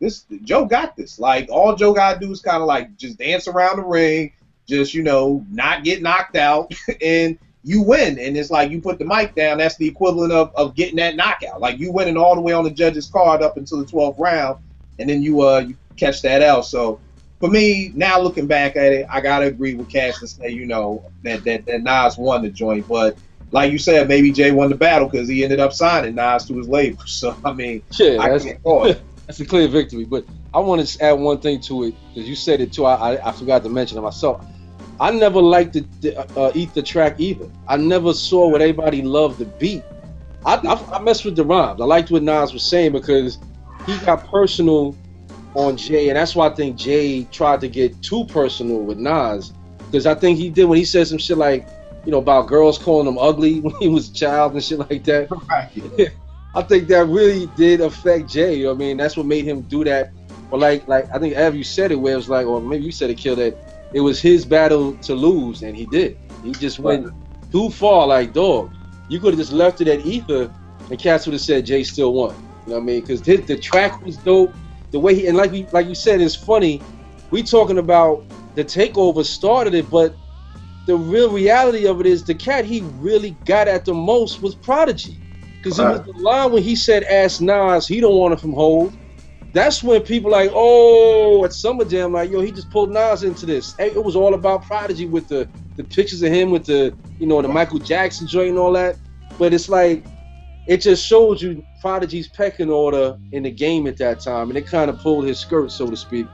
Joe got this. Like, all Joe got to do is kind of like just dance around the ring, just, you know, not get knocked out, and you win. And it's like you put the mic down, that's the equivalent of getting that knockout. Like, you winning all the way on the judge's card up until the 12th round, and then you catch that L. So, for me, now looking back at it, I got to agree with Cash and say, you know, that Nas won the joint. But like you said, maybe Jay won the battle because he ended up signing Nas to his label. So, I mean, that's a clear victory. But I want to add one thing to it, because you said it too. I forgot to mention it myself. I never liked the Ether track either. I never saw what everybody loved the beat. I messed with the rhymes. I liked what Nas was saying because he got personal on Jay, and that's why I think Jay tried to get too personal with Nas, because I think he did when he said some shit like, you know, about girls calling him ugly when he was a child and shit like that. Right. I think that really did affect Jay. You know what I mean? That's what made him do that. But like I think Ev, you said it, where it was like, or maybe you said it, Kill, that it was his battle to lose, and he did. He just went too far. Like, dog, you could have just left it at Ether, and Cass would have said Jay still won. You know what I mean? Because the track was dope. The way he, and like you said, it's funny. We talking about the Takeover started it, but the real reality of it is the cat he really got at the most was Prodigy. Because it was the line when he said, ask Nas, he don't want it from Hov. That's when people like, oh, at Summer Jam, like, yo, he just pulled Nas into this. It was all about Prodigy with the pictures of him with the, you know, the Michael Jackson joint and all that. But it's like, it just shows you Prodigy's pecking order in the game at that time. And it kind of pulled his skirt, so to speak.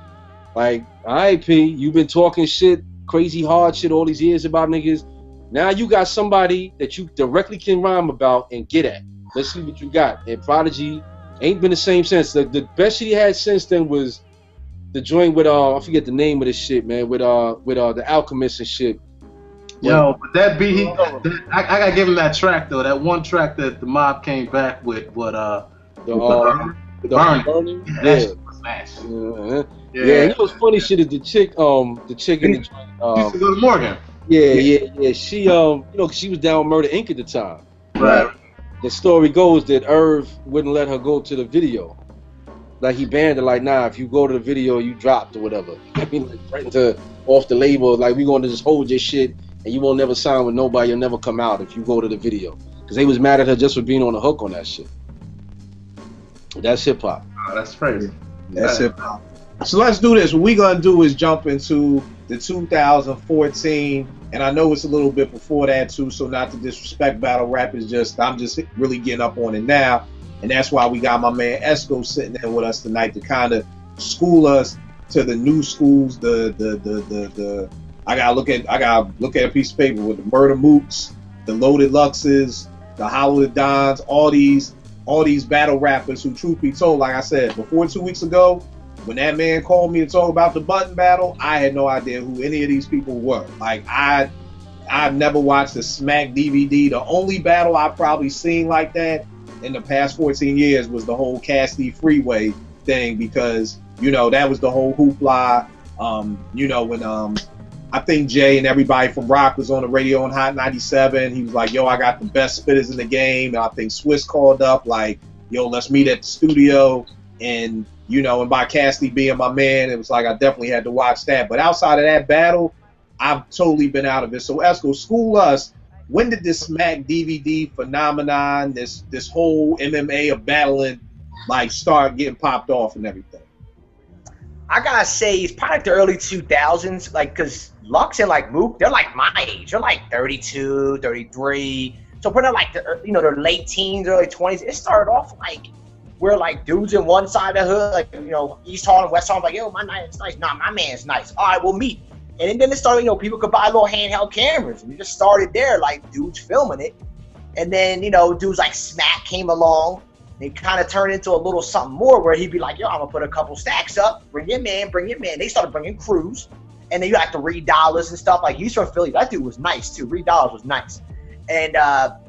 Like, all right, P, you've been talking shit, crazy hard shit all these years about niggas. Now you got somebody that you directly can rhyme about and get at. Let's see what you got. And Prodigy ain't been the same since. The best shit he had since then was the joint with I forget the name of this shit, man. With the Alchemist and shit. Yo, but that beat, I gotta give him that track though. That one track that the Mob came back with, the Burning. Yeah. Yeah, and it was funny shit is the chick in the joint. She was Morgan. Yeah. She you know, she was down with Murder Inc. at the time. Right. The story goes that Irv wouldn't let her go to the video. Like, he banned her, like, nah, if you go to the video, you dropped or whatever. I mean, like, threatened her off the label, like, we gonna just hold your shit and you won't never sign with nobody, you'll never come out if you go to the video. Because they was mad at her just for being on the hook on that shit. That's hip hop. Oh, that's crazy. That's hip hop. So let's do this. What we're gonna do is jump into the 2014, and I know it's a little bit before that too, so not to disrespect battle rap, is I'm just really getting up on it now, and that's why we got my man Esco sitting there with us tonight to kind of school us to the new schools. I gotta look at a piece of paper with the Murder Mooks, the Loaded Luxes, the Hollow Dons, all these all these battle rappers who, truth be told, like I said, before 2 weeks ago, when that man called me to talk about the button battle, I had no idea who any of these people were. Like, I've never watched the Smack DVD. The only battle I've probably seen like that in the past 14 years was the whole Cassidy Freeway thing, because, you know, that was the whole hoopla. You know, when I think Jay and everybody from Rock was on the radio on Hot 97, he was like, yo, I got the best spitters in the game. And I think Swiss called up like, yo, let's meet at the studio. And, you know, and by Cassidy being my man, it was like I definitely had to watch that. But outside of that battle, I've totally been out of it. So Esco, school us. When did this Smack DVD phenomenon, this whole MMA of battling, like, start getting popped off and everything? I gotta say, it's probably like the early 2000s, like, because Lux and, like, Mook, they're, like, my age. They're, like, 32, 33. So when they're, like, their late teens, early 20s, it started off, like, where, like, dudes in one side of the hood, like, you know, East Harlem, West Harlem, like, yo, my man's nice. Nah, my man's nice. All right, we'll meet. And then it started, you know, people could buy little handheld cameras. And it just started there, like, dudes filming it. And then, you know, dudes like Smack came along. It kind of turned into a little something more where he'd be like, yo, I'm going to put a couple stacks up. Bring your man, bring your man. They started bringing crews. And then you have to read dollars and stuff. Like, he's from Philly. That dude was nice, too. Reed Dollars was nice. And,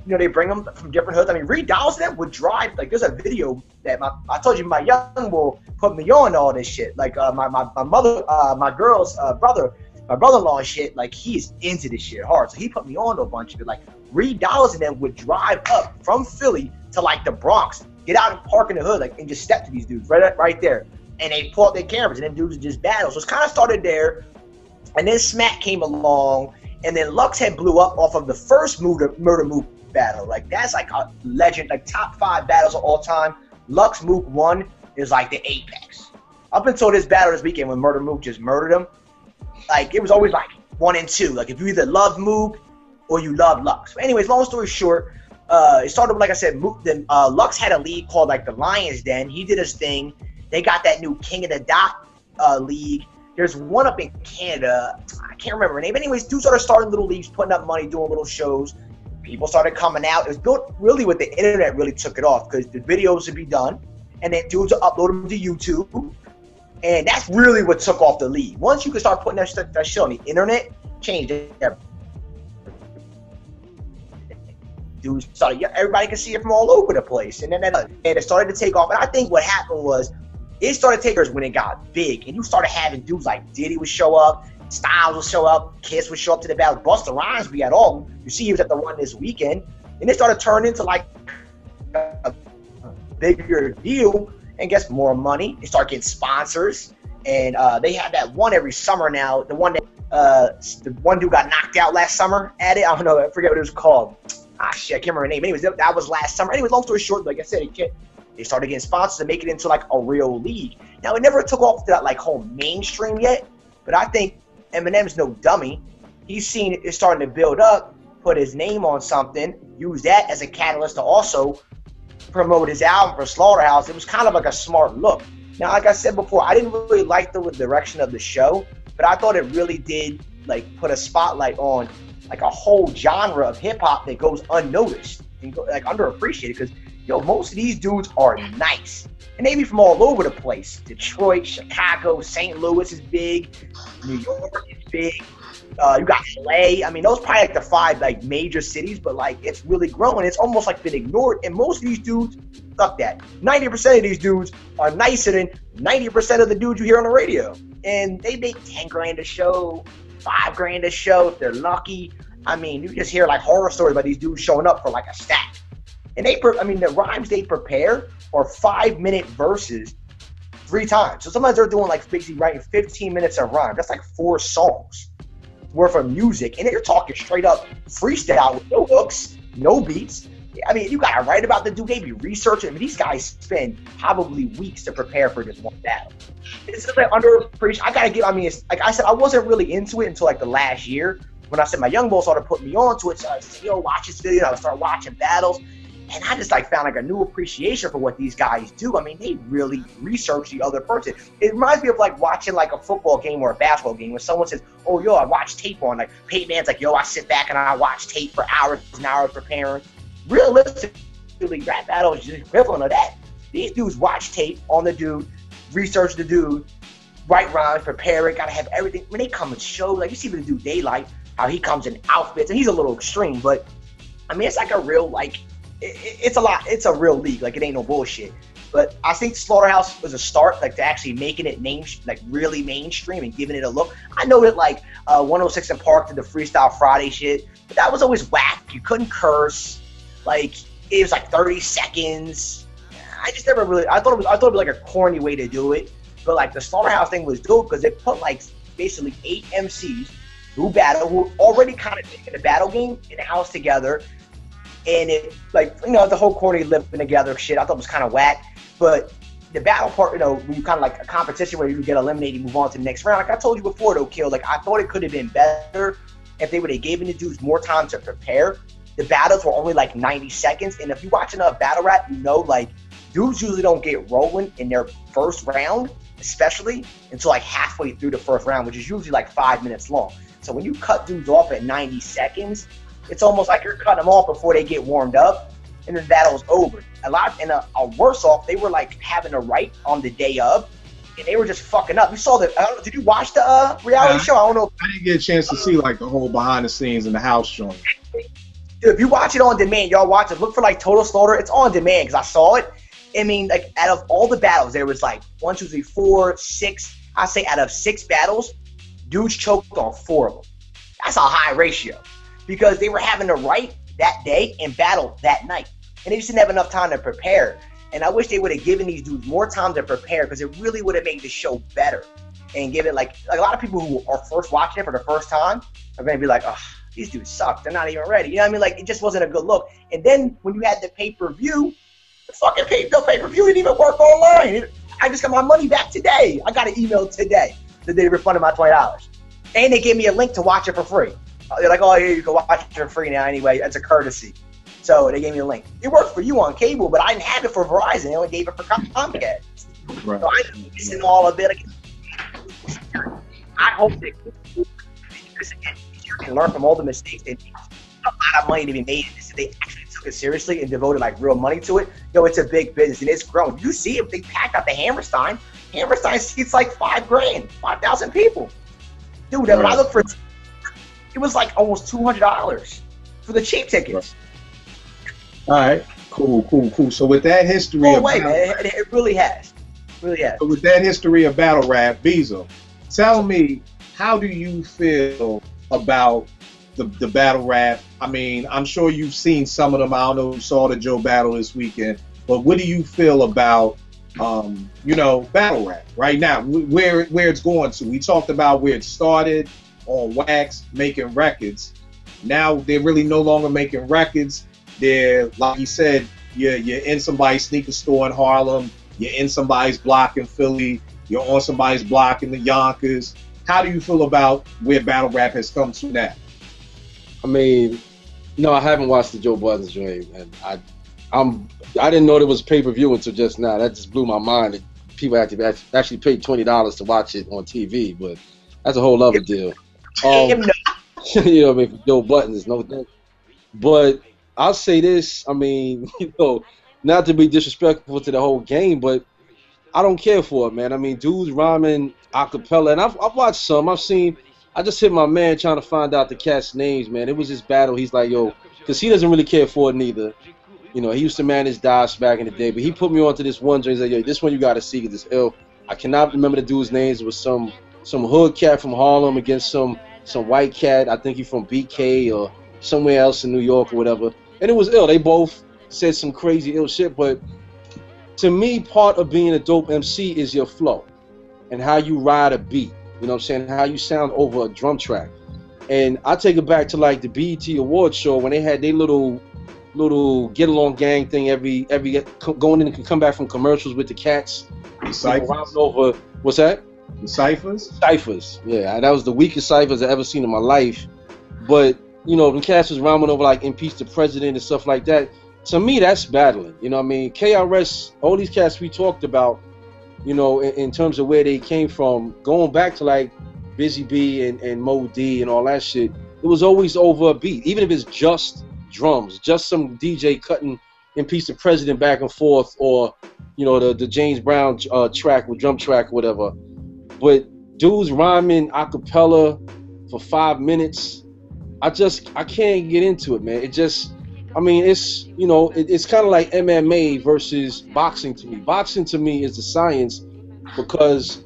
you know, they bring them from different hoods. I mean, Reed Dollars then would drive. Like, there's a video that I told you my young boy put me on all this shit. Like, my mother, my girl's brother, my brother-in-law and shit, like, he's into this shit hard. So he put me on to a bunch of it. Like, Reed Dollars and them would drive up from Philly to, like, the Bronx, get out and park in the hood, like, and just step to these dudes right there. And they pull out their cameras, and then dudes would just battle. So it's kind of started there. And then Smack came along, and then Lux had blew up off of the first Murder Mook battle. Like, that's like a legend, like top 5 battles of all time. Lux Mook 1 is like the apex. Up until this battle this weekend when Murder Mook just murdered him, like, it was always like 1 and 2. Like, if you either love Mook or you love Lux. But anyways, long story short, it started with, like I said, Mook, then Lux had a league called, like, the Lions Den. He did his thing. They got that new King of the Dot league. There's one up in Canada. I can't remember her name. Anyways, dudes started starting little leagues, putting up money, doing little shows. People started coming out. It was built really with the internet really took it off, because the videos would be done, and then dudes would upload them to YouTube. And that's really what took off the league. Once you could start putting that shit on the internet, changed everything. Dudes started, everybody could see it from all over the place. And then it started to take off. And I think what happened was, it started taking when it got big. And you started having dudes like Diddy would show up, Styles would show up, Kiss would show up to the battle, Busta Rhymes would be at all. You see he was at the one this weekend. And it started turning into like a bigger deal. And gets more money. They start getting sponsors, and they have that one every summer now. The one that the one dude got knocked out last summer at it. I don't know. I forget what it was called. Ah, shit, I can't remember her name. Anyways, that was last summer. Anyways, long story short, like I said, they started getting sponsors to make it into like a real league. Now it never took off to that like whole mainstream yet, but I think Eminem's no dummy. He's seen it starting to build up, put his name on something, use that as a catalyst to also promote his album for Slaughterhouse. It was kind of like a smart look. Now, like I said before, I didn't really like the direction of the show, but I thought it really did like put a spotlight on like a whole genre of hip hop that goes unnoticed and like underappreciated, because most of these dudes are nice and they be from all over the place. Detroit, Chicago, St. Louis is big, New York is big. You got LA. I mean, those probably like the 5 like major cities, but like it's really growing. It's almost like been ignored. And most of these dudes, fuck that. 90% of these dudes are nicer than 90% of the dudes you hear on the radio. And they make 10 grand a show, 5 grand a show if they're lucky. I mean, you just hear like horror stories about these dudes showing up for like a stack. And the rhymes they prepare are 5-minute verses 3 times. So sometimes they're doing like basically writing 15 minutes of rhyme. That's like 4 songs worth of music, and you're talking straight up freestyle with no hooks, no beats. I mean, you gotta write about the dude. They be researching. I mean, these guys spend probably weeks to prepare for this one battle. It's just like underappreciated. I gotta give. I mean, it's like I said, I wasn't really into it until like the last year when I said my young boy started putting me onto it. So I said, watch this video. I would start watching battles, and I just like found like a new appreciation for what these guys do. I mean, they really research the other person. It reminds me of like watching like a football game or a basketball game when someone says, "Oh, I watch tape on." Like Peyton Manning's like, "I sit back and I watch tape for hours and hours preparing." Realistically, basically rap battle is the equivalent of that. These dudes watch tape on the dude, research the dude, write rhymes, prepare it, gotta have everything. When they come and show, like you see what the dude Daylight, how he comes in outfits, and he's a little extreme, but I mean it's like a real like it's a lot. It's a real league. Like it ain't no bullshit. But I think Slaughterhouse was a start, like to actually making it really mainstream and giving it a look. I know that like 106 and Park did the Freestyle Friday shit, but that was always whack. You couldn't curse. Like it was like 30 seconds. I just never really. I thought it was like a corny way to do it. But like the Slaughterhouse thing was dope because it put like basically 8 MCs who battle, who already kind of taking the battle game in the house together. And it, like, you know, the whole corny living together shit, I thought was kind of whack. But the battle part, you know, when you kind of like a competition where you get eliminated, move on to the next round. Like I told you before, though, Kill, like I thought it could have been better if they would have given the dudes more time to prepare. The battles were only like 90 seconds. And if you watch enough battle rap, you know, like dudes usually don't get rolling in their first round, especially until like halfway through the first round, which is usually like 5 minutes long. So when you cut dudes off at 90 seconds, it's almost like you're cutting them off before they get warmed up, and the battle's over. A worse off, they were like having a write on the day of, and they were just fucking up. You saw the? Did you watch the reality show? I don't know. I didn't get a chance to see like the whole behind the scenes in the house joint. Dude, if you watch it on demand, y'all watch it. Look for like Total Slaughter. It's on demand because I saw it. I mean, like out of all the battles, there was like 1, 2, 3, 4, 6. I say out of 6 battles, dudes choked on 4 of them. That's a high ratio. Because they were having to write that day and battle that night. And they just didn't have enough time to prepare. And I wish they would have given these dudes more time to prepare because it really would have made the show better. And give it like a lot of people who are first watching it for the first time are going to be like, oh, these dudes suck. They're not even ready. You know what I mean? Like, it just wasn't a good look. And then when you had the pay-per-view, the fucking pay-per-view didn't even work online. I just got my money back today. I got an email today that they refunded my $20. And they gave me a link to watch it for free. They're like, oh, here, you can watch it for free now anyway. That's a courtesy. So they gave me a link. It worked for you on cable, but I didn't have it for Verizon. They only gave it for Comcast. Right. So I'm missing all of it. I hope that you can learn from all the mistakes. They made a lot of money to be made. They actually took it seriously and devoted like real money to it. Yo, it's a big business and it's grown. You see if they packed out the Hammerstein. Hammerstein seats like $5,000, 5,000 people. Dude, when I look for it was like almost $200 for the cheap tickets. All right, cool. So with that history man, it really has. So with that history of battle rap, Beezo, tell me, how do you feel about the battle rap? I mean, I'm sure you've seen some of them. I don't know who saw the Joe battle this weekend, but what do you feel about battle rap right now, where it's going to? We talked about where it started on wax, making records. Now they're really no longer making records. They're, like he said, you're in somebody's sneaker store in Harlem, you're in somebody's block in Philly, you're on somebody's block in the Yonkers. How do you feel about where battle rap has come to now? I mean, no, I haven't watched the Joe Budden's joint, and I didn't know there was pay-per-view until just now. That just blew my mind that people actually paid $20 to watch it on TV, but that's a whole other deal. You know what I mean, for Joe Budden is no thing. But I'll say this, I mean, not to be disrespectful to the whole game, but I don't care for it, man. I mean, dudes rhyming Acappella, and I've watched some. I just hit my man trying to find out the cat's names, man. It was this battle. He's like, yo, because he doesn't really care for it neither. You know, he used to manage DOS back in the day, but he put me onto this one joint. He's like, yo, this one you got to see because it's ill. I cannot remember the dude's names. It was some hood cat from Harlem against some white cat. I think he's from BK or somewhere else in New York or whatever. And it was ill. They both said some crazy ill shit. But to me, part of being a dope MC is your flow and how you ride a beat. You know what I'm saying? How you sound over a drum track. And I take it back to like the BET Awards show when they had their little get along gang thing every going in and come back from commercials with the cats. The ciphers. Over, what's that? The ciphers? Ciphers. Yeah, that was the weakest ciphers I've ever seen in my life. But when cats was rhyming over like impeach the president and stuff like that, to me that's battling. You know what I mean? KRS, all these cats we talked about, in terms of where they came from, going back to like Busy B and Moe Dee and all that shit, it was always over a beat. Even if it's just drums, just some DJ cutting impeach the president back and forth, or the James Brown track with drum track or whatever. But dudes rhyming a cappella for 5 minutes, I can't get into it, man. It's it's kind of like MMA versus boxing to me. Boxing to me is the science, because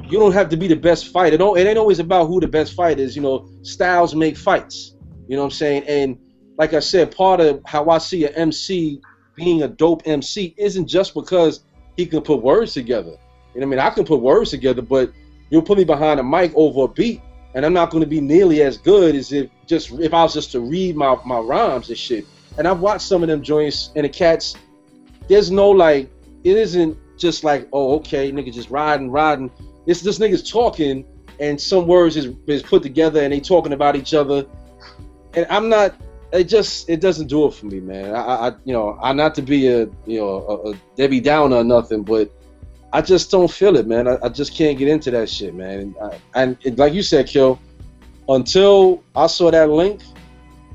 you don't have to be the best fighter. It ain't always about who the best fighter is. Styles make fights. You know what I'm saying? And like I said, part of how I see an MC being a dope MC isn't just because he can put words together. You know what I mean? I can put words together, but you'll put me behind a mic over a beat, and I'm not going to be nearly as good as if I was just to read my rhymes and shit. And I've watched some of them joints, and the cats, there's no it isn't just like, oh, okay, nigga just riding. It's just niggas talking, and some words is put together, and they talking about each other. And I'm not, it doesn't do it for me, man. I'm not to be a Debbie Downer or nothing, but I just don't feel it, man. I just can't get into that shit, man. And like you said, Kill, until I saw that link,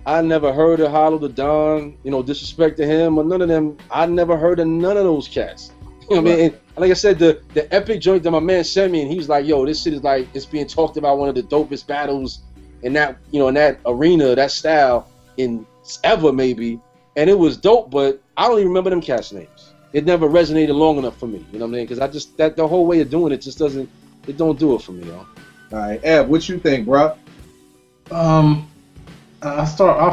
I never heard of Hollow the Don, disrespect to him or none of them. I never heard of none of those cats. You know what I mean? And like I said, the epic joint that my man sent me, and he was like, yo, this shit is like, it's being talked about, one of the dopest battles in that, in that arena, that style in ever maybe. And it was dope, but I don't even remember them cats' names. It never resonated long enough for me. You know what I mean? Because the whole way of doing it just don't do it for me, yo. All right, Ev, what you think, bro? I'll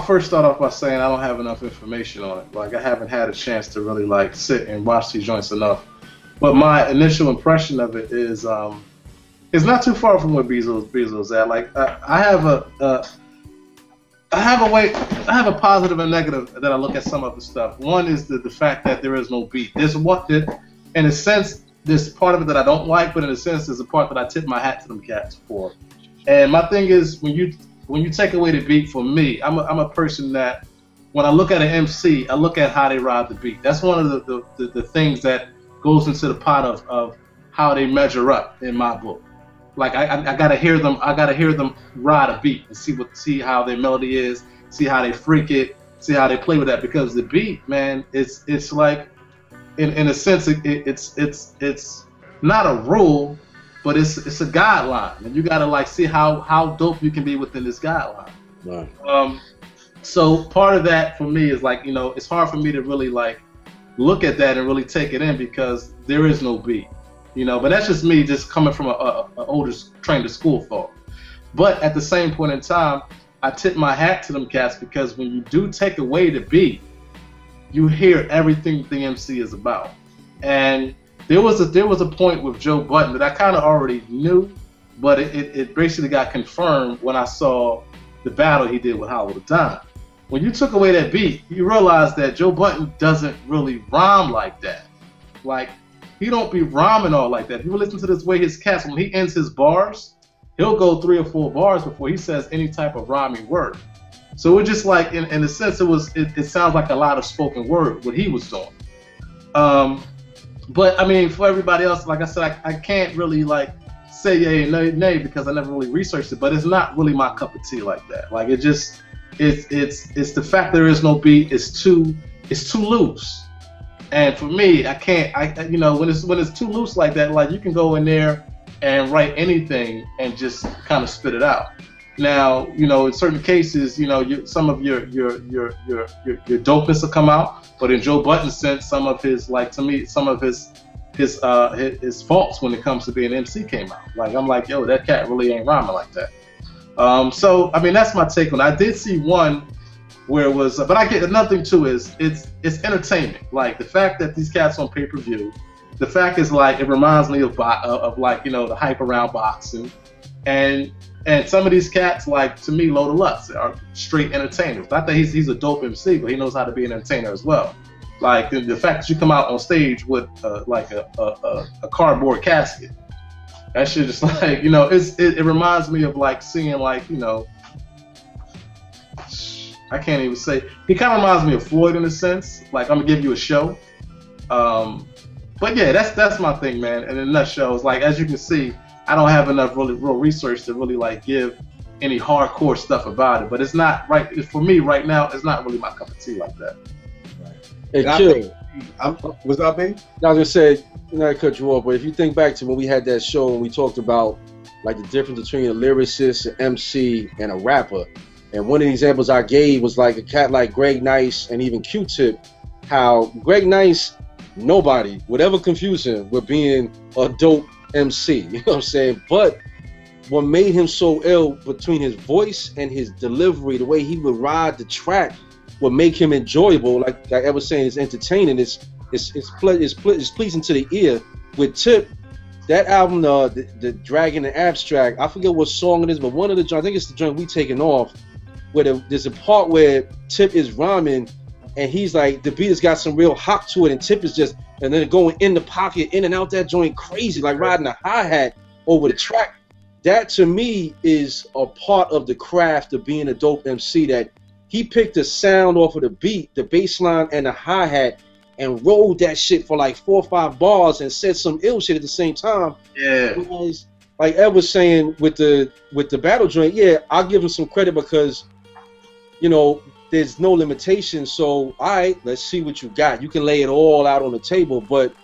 first start off by saying I don't have enough information on it. Like, I haven't had a chance to really sit and watch these joints enough. But my initial impression of it is it's not too far from where Beezo's at. Like, I have a positive and negative that I look at some of the stuff. One is the fact that there is no beat. There's in a sense, there's part of it that I don't like, but in a sense, there's a part that I tip my hat to them cats for. And my thing is, when you take away the beat, for me, I'm a person that when I look at an MC, I look at how they ride the beat. That's one of the things that goes into the pot of how they measure up in my book. Like, I gotta hear them ride a beat and see how their melody is, see how they freak it, see how they play with that, because the beat, man, it's like, in a sense, it's not a rule, but it's a guideline, and you gotta see how dope you can be within this guideline. Right. So part of that for me is it's hard for me to really look at that and really take it in, because there is no beat, But that's just me, just coming from a older trained to school thought. But at the same point in time, I tip my hat to them cats, because when you do take away the beat, you hear everything the MC is about. And there was a point with Joe Budden that I kind of already knew, but it basically got confirmed when I saw the battle he did with Hollow the Don. When you took away that beat, you realize that Joe Budden doesn't really rhyme like that. He don't be rhyming all like that. If you listen to this way his cats, when he ends his bars, he'll go 3 or 4 bars before he says any type of rhyming word. So it's just in a sense, it sounds like a lot of spoken word, what he was doing. But I mean, for everybody else, like I said, I can't really say yay and nay because I never really researched it, but it's not really my cup of tea like that. It's the fact there is no beat. It's too loose. And for me, I can't. When it's too loose like that, you can go in there and write anything and just kind of spit it out. Now, in certain cases, some of your dopeness will come out, but in Joe Budden's sense, some of his some of his faults when it comes to being an MC came out. I'm like, yo, that cat really ain't rhyming like that. So I mean, that's my take on it. I did see one where it was, but I get another thing too is it's entertainment. The fact that these cats on pay-per-view, the fact is it reminds me of the hype around boxing, and some of these cats, to me, Low Deluxe, are straight entertainers. Not that he's a dope MC, but he knows how to be an entertainer as well. The fact that you come out on stage with a cardboard casket, that shit just it reminds me of seeing I can't even say. He kind of reminds me of Floyd in a sense. I'm gonna give you a show. But yeah, that's my thing, man. And in a nutshell, it's as you can see, I don't have enough real research to really give any hardcore stuff about it. But it's not right for me right now. It's not really my cup of tea like that. Right. And I Kill. think, what's up, B? I was gonna say, not to cut you off, but if you think back to when we had that show and we talked about like the difference between a lyricist, an MC, and a rapper, and one of the examples I gave was like a cat like Greg Nice and even Q-Tip, how Greg Nice, nobody would ever confuse him with being a dope MC, you know what I'm saying? But what made him so ill between his voice and his delivery, the way he would ride the track, would make him enjoyable. Like I was saying, it's entertaining. It's pleasing to the ear. With Tip, that album, the Dragon and Abstract, I forget what song it is, but one of the joints, I think it's the joint We Taking Off, where there's a part where Tip is rhyming, and he's like, the beat has got some real hop to it, and Tip is just, and then going in the pocket, in and out that joint crazy, like riding a hi-hat over the track. That to me is a part of the craft of being a dope MC, that he picked the sound off of the beat, the bass line and the hi-hat, and rolled that shit for like 4 or 5 bars and said some ill shit at the same time. Yeah. Because, like Ed was saying with the battle joint, yeah, I'll give him some credit because, you know, there's no limitation. So, all right, let's see what you got. You can lay it all out on the table, but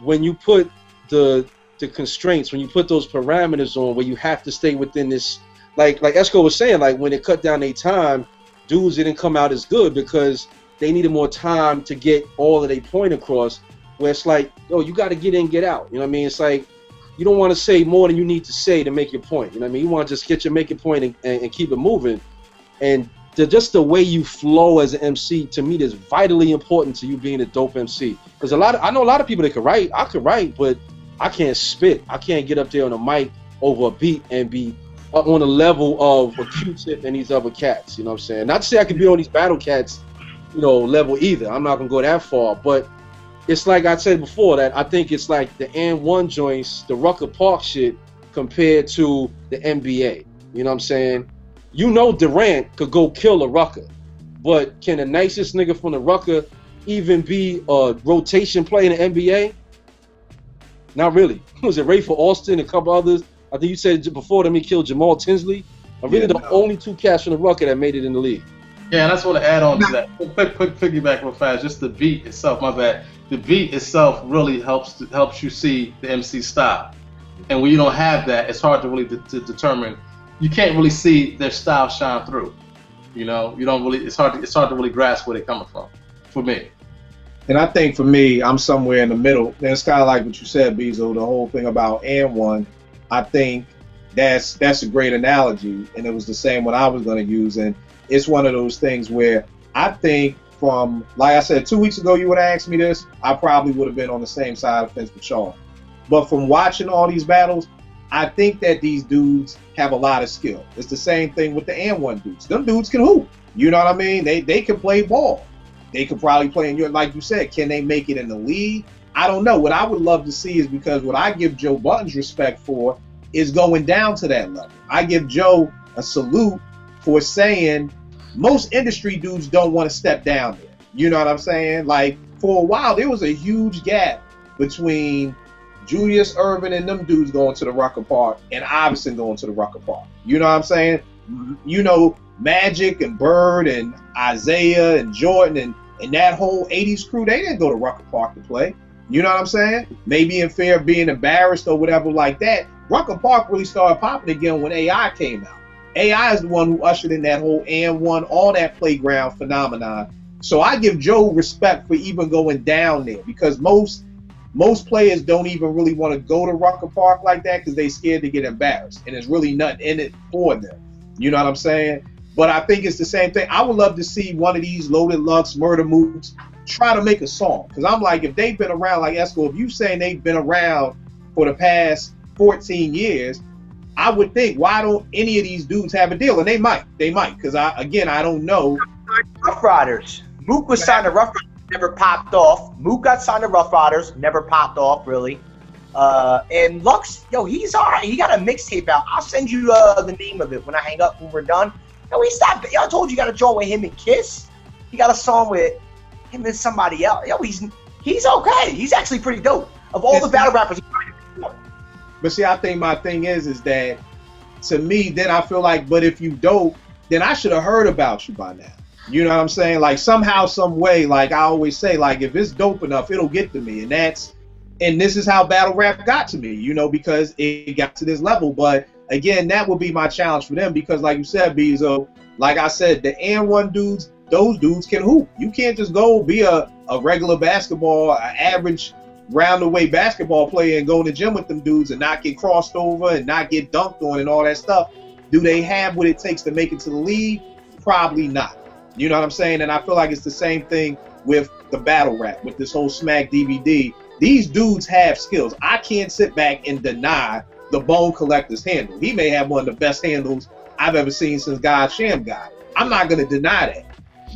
when you put the constraints, when you put those parameters on where you have to stay within this, like Esco was saying, like when it cut down their time, dudes didn't come out as good because they needed more time to get all of their point across, where it's like, yo, you got to get in, get out. You know what I mean? It's like, you don't want to say more than you need to say to make your point. You know what I mean? You want to just make your point and keep it moving. And just the way you flow as an MC, to me, is vitally important to you being a dope MC. Because I know a lot of people that can write. I could write, but I can't spit. I can't get up there on a mic over a beat and be on the level of a Q-Tip and these other cats. You know what I'm saying? Not to say I could be on these battle cats, you know, level either. I'm not gonna go that far, but it's like I said before, that I think it's like the N1 joints, the Rucker Park shit, compared to the NBA. You know what I'm saying? You know Durant could go kill a Rucker, but can the nicest nigga from the Rucker even be a rotation player in the NBA? Not really. Was it Ray for Austin and a couple others? I think you said before them he killed Jamal Tinsley. The only 2 cats from the Rucker that made it in the league. Yeah, and I just want to add on to that. Quick piggyback real fast. Just the beat itself, my bad. The beat itself really helps you see the MC style. And when you don't have that, it's hard to really to determine. You can't really see their style shine through. You know, you don't really. It's hard to really grasp where they're coming from. For me. And I think for me, I'm somewhere in the middle. And it's kind of like what you said, Beezo, the whole thing about N1. I think that's a great analogy, and it was the same one I was going to use. And it's one of those things where I think from, like I said, 2 weeks ago, you would have asked me this, I probably would have been on the same side of the fence with Shan. But from watching all these battles, I think that these dudes have a lot of skill. It's the same thing with the N1 dudes. Them dudes can hoop. You know what I mean? They can play ball. They could probably play in your, like you said, can they make it in the league? I don't know. What I would love to see is, because what I give Joe Budden's respect for is going down to that level. I give Joe a salute for saying most industry dudes don't want to step down there. You know what I'm saying? Like, for a while, there was a huge gap between Julius Erving and them dudes going to the Rucker Park and Iverson going to the Rucker Park. You know what I'm saying? You know, Magic and Bird and Isaiah and Jordan and that whole 80s crew, they didn't go to Rucker Park to play. You know what I'm saying? Maybe in fear of being embarrassed or whatever like that. Rucker Park really started popping again when AI came out. AI is the one who ushered in that whole N1, all that playground phenomenon. So I give Joe respect for even going down there, because most players don't even really want to go to Rucker Park like that because they scared to get embarrassed, and there's really nothing in it for them. You know what I'm saying? But I think it's the same thing. I would love to see one of these Loaded Lux, Murder Moods try to make a song, because I'm like, if they've been around, like Esco, if you saying they've been around for the past 14 years, I would think, why don't any of these dudes have a deal? And they might, because I don't know. Rough Riders. Mook was signed to Rough Riders, never popped off. Mook got signed to Rough Riders, never popped off, really. And Lux, yo, he's all right. He got a mixtape out. I'll send you the name of it when I hang up when we're done. Yo, he stopped. Yo, I told you, you got a joint with him and Kiss. He got a song with him and somebody else. Yo, he's okay. He's actually pretty dope. Of all the battle rappers, but see, I think my thing is that, to me, then I feel like, but if you dope, then I should have heard about you by now. You know what I'm saying? Like somehow, some way, like I always say, like if it's dope enough, it'll get to me. And this is how battle rap got to me, you know, because it got to this level. But again, that would be my challenge for them because like you said, Beezo, like I said, the N1 dudes, those dudes can hoop. You can't just go be a regular basketball, an average round the way basketball player and go in the gym with them dudes and not get crossed over and not get dunked on and all that stuff. Do they have what it takes to make it to the league? Probably not. You know what I'm saying? And I feel like it's the same thing with the battle rap, with this whole Smack DVD. These dudes have skills. I can't sit back and deny the Bone Collector's handle. He may have one of the best handles I've ever seen since God Sham God. I'm not going to deny that.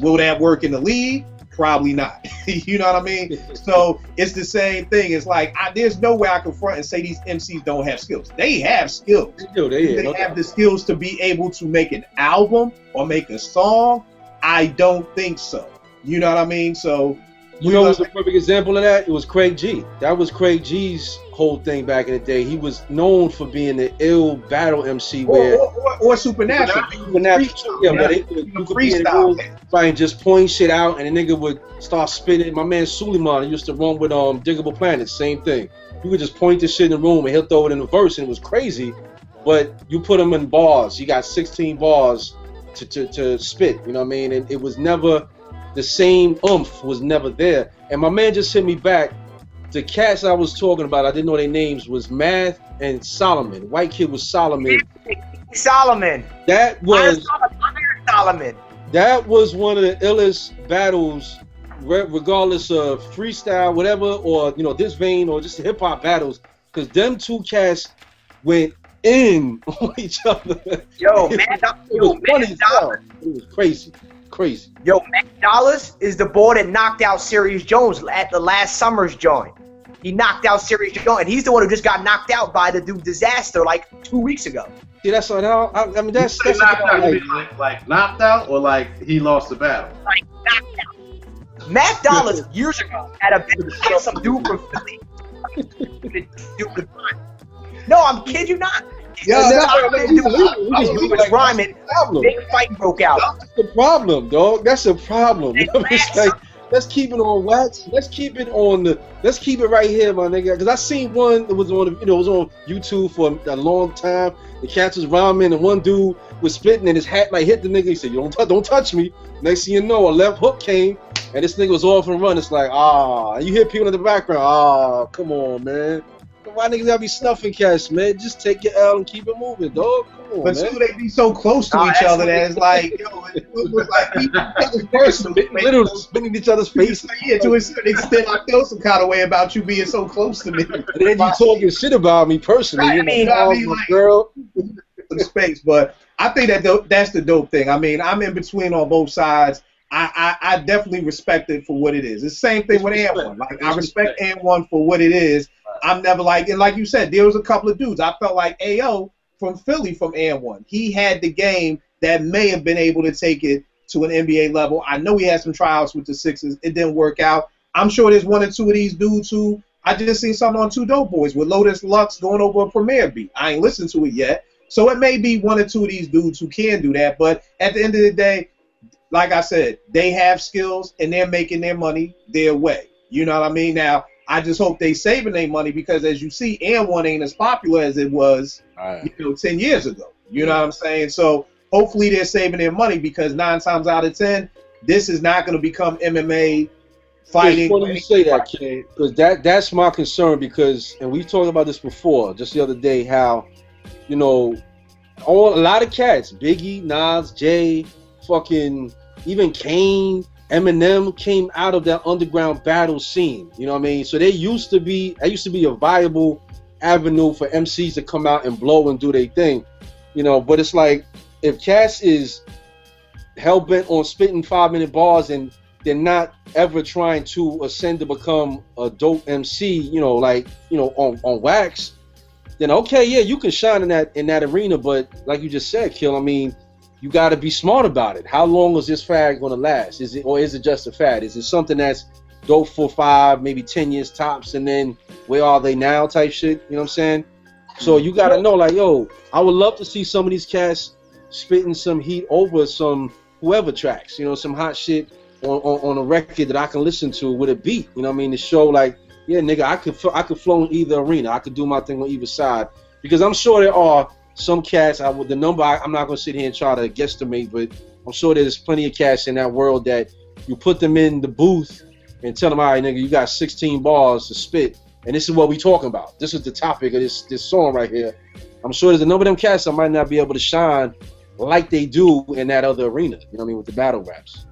Will that work in the league? Probably not. You know what I mean? So it's the same thing. It's like there's no way I can front and say these MCs don't have skills. They have skills. They have the skills to be able to make an album or make a song. I don't think so. You know what I mean? So you know, what's a perfect example of that? It was Craig G. That was Craig G's whole thing back in the day. He was known for being the ill battle MC or Supernatural. Yeah, but you could be in the room and just point shit out, and the nigga would start spitting. My man Suleiman used to run with Diggable Planets, same thing. You would just point this shit in the room and he'll throw it in the verse, and it was crazy. But you put him in bars. You got 16 bars to spit. You know what I mean? And it was never the same oomph was never there. And my man just hit me back. The cats I was talking about, I didn't know their names, was Math and Solomon. White kid was Solomon. Solomon. That was Solomon. That was one of the illest battles, regardless of freestyle, whatever, or you know this vein, or just hip hop battles, because them two cats went in on each other. Yo, man, it was funny as hell. It was crazy. Yo, Mac Dollars is the boy that knocked out Sirius Jones at the last summer's joint. He knocked out Sirius Jones, and he's the one who just got knocked out by the dude Disaster like 2 weeks ago. See, that's what I mean. That's knocked out. Like knocked out, or like he lost the battle. Like knocked out. Mac Dollars years ago had a bit with some dude from Philly. No, I'm kidding you not. He was rhyming. Big fight broke out. That's the problem, dog. That's a problem. It's like, let's keep it on wax. Let's keep it right here, my nigga. Because I seen one that was on, it was on YouTube for a long time. The cats was rhyming, and one dude was spitting, and his hat like hit the nigga. He said, "Don't touch me." Next thing you know, a left hook came, and this nigga was off and run. It's like, you hear people in the background. Come on, man. Why niggas gotta be snuffing cats, man? Just take your L and keep it moving, dog. Come on, but man. But they be so close to each other that it's like, it was like literally spitting each other's faces. Yeah, to a certain extent, I feel some kind of way about you being so close to me. And then you talking shit about me personally. Right, girl. Some space, but I think that's the dope thing. I mean, I'm in between on both sides. I definitely respect it for what it is. It's the same thing with N1. Like I respect N1 for what it is. I'm never and like you said, there was a couple of dudes. I felt like AO from Philly from N1. He had the game that may have been able to take it to an NBA level. I know he had some tryouts with the Sixers. It didn't work out. I'm sure there's one or two of these dudes who I just seen something on Two Dope Boys with Lotus Lux going over a premiere beat. I ain't listened to it yet. So it may be one or two of these dudes who can do that. But at the end of the day, like I said, they have skills and they're making their money their way. You know what I mean? Now, I just hope they saving their money because, as you see, N1 ain't as popular as it was, 10 years ago. You know what I'm saying? So hopefully they're saving their money because 9 times out of 10, this is not going to become MMA fighting. It's funny you say that, kid, because that's my concern because, and we talked about this before, just the other day, how, a lot of cats, Biggie, Nas, Jay, fucking even Kane, Eminem came out of that underground battle scene. You know what I mean? So that used to be a viable avenue for MCs to come out and blow and do their thing. But it's like if cats is hell bent on spitting 5-minute bars and they're not ever trying to ascend to become a dope MC, on wax, then okay, yeah, you can shine in that arena. But like you just said, Kill, I mean, you got to be smart about it. How long is this fad going to last? Is it just a fad? Is it something that's dope for 5, maybe 10 years tops, and then where are they now type shit? You know what I'm saying? So you got to know, like, yo, I would love to see some of these cats spitting some heat over some whoever tracks, you know, some hot shit on a record that I can listen to with a beat. You know what I mean? To show like, yeah, nigga, I could flow in either arena. I could do my thing on either side. Because I'm sure there are some cats. I'm not gonna sit here and try to guesstimate, but I'm sure there's plenty of cats in that world that you put them in the booth and tell them, all right, nigga, you got 16 bars to spit, and this is what we talking about. This is the topic of this song right here. I'm sure there's a number of them cats that might not be able to shine like they do in that other arena. You know what I mean, with the battle raps.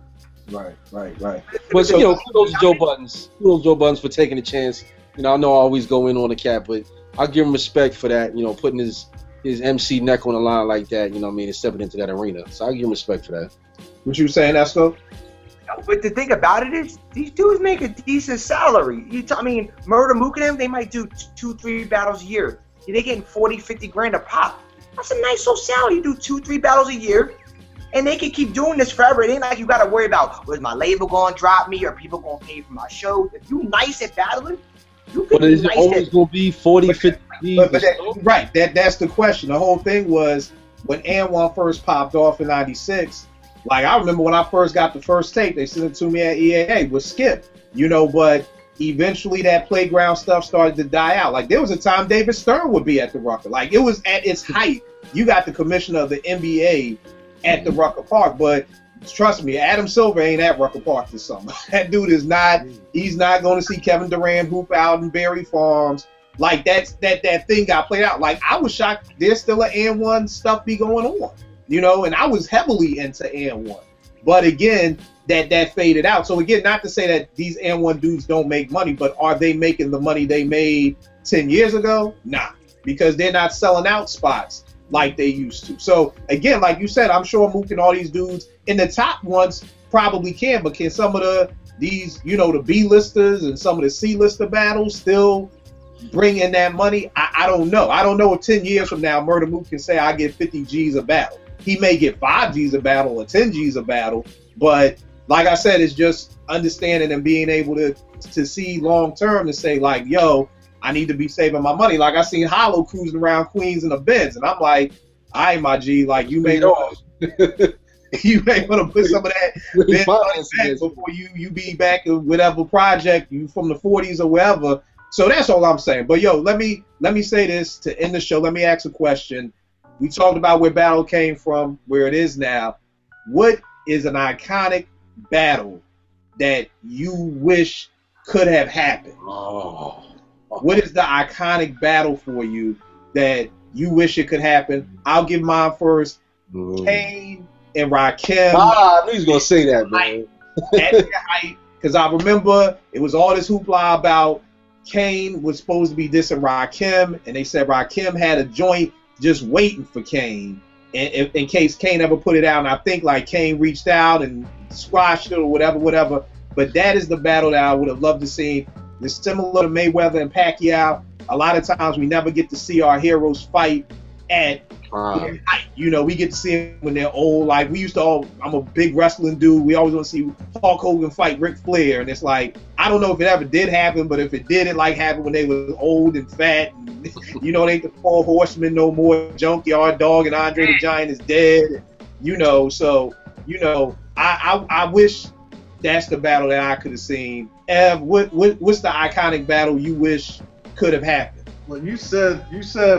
Right. But so, you know, kudos to Joe Buttons. Kudos to Joe Buttons for taking a chance. You know, I know I always go in on the cat, but I give him respect for that. You know, putting his MC neck on the line like that. You know what I mean, and stepping into that arena. So I give him respect for that. What you saying, Esco? But the thing about it is, these dudes make a decent salary. I mean, Murder Mook and them, they might do 2-3 battles a year. They're getting 40-50 grand a pop. That's a nice little salary. You do 2-3 battles a year, and they can keep doing this forever. It ain't like you got to worry about, was my label going to drop me, or people going to pay for my show. If you nice at battling, you can But is it always going to be 40-50? Right, that's the question. The whole thing was, when AND1 first popped off in '96, like, I remember when I first got the first tape, they sent it to me at EAA with Skip, you know, but eventually that playground stuff started to die out. Like, there was a time David Stern would be at the Rucker. Like, it was at its height. You got the commissioner of the NBA at the Rucker Park, but trust me, Adam Silver ain't at Rucker Park this summer. That dude is not, he's not going to see Kevin Durant hoop out in Berry Farms. Like, that thing got played out. Like, I was shocked there's still an AND1 stuff be going on. You know, and I was heavily into AND1. But again, that faded out. So again, not to say that these AND1 dudes don't make money, but are they making the money they made 10 years ago? Nah, because they're not selling out spots like they used to. So again, like you said, I'm sure Mook and all these dudes in the top ones probably can, but can some of these, you know, the B-listers and some of the C-lister battles still bring in that money? I don't know. I don't know if 10 years from now, Murder Mook can say I get 50 G's a battle. He may get 5 G's a battle or 10 G's a battle, but like I said, it's just understanding and being able to see long term to say, like, yo, I need to be saving my money. Like, I seen Hollow cruising around Queens in a Benz, and I'm like, all right, my G, like, you may want to put some of that Benz money back before you be back in whatever project you from the 40s or wherever. So that's all I'm saying. But yo, let me say this to end the show. Let me ask a question. We talked about where battle came from, where it is now. What is an iconic battle that you wish could have happened? Oh. What is the iconic battle for you that you wish it could happen? I'll give mine first. Kane and Rakim. I knew he was going to say that, man. At their height, because I remember it was all this hoopla about Kane was supposed to be dissing Rakim, and they said Rakim had a joint just waiting for Kane in case Kane ever put it out. And I think like Kane reached out and squashed it or whatever. But that is the battle that I would have loved to see. It's similar to Mayweather and Pacquiao. A lot of times we never get to see our heroes fight at you know, we get to see them when they're old. Like, we used to I'm a big wrestling dude. We always want to see Hulk Hogan fight Ric Flair. And it's like, I don't know if it ever did happen, but if it did, it like happened when they were old and fat. And, you know, they ain't the 4 horsemen no more. Junkyard Dog and Andre the Giant is dead. You know, so, you know, I wish that's the battle that I could have seen. Ev, what's the iconic battle you wish could have happened? Well, you said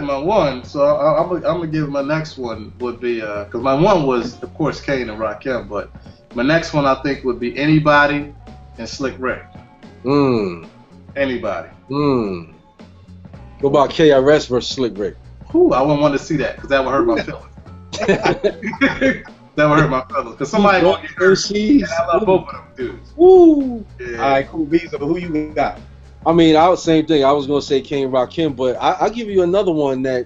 my one, so I'm gonna give my next one would be because my one was of course Kane and Rakim, but my next one I think would be Anybody and Slick Rick. Anybody. What about KRS versus Slick Rick? Whew, I wouldn't want to see that because that would hurt my feelings. That would hurt my feelings because somebody gonna get hurt. And I love both of them dudes. Woo! Yeah. All right, cool. Beezo, who you got? I mean, same thing. I was going to say Kane Rakim, but I'll give you another one that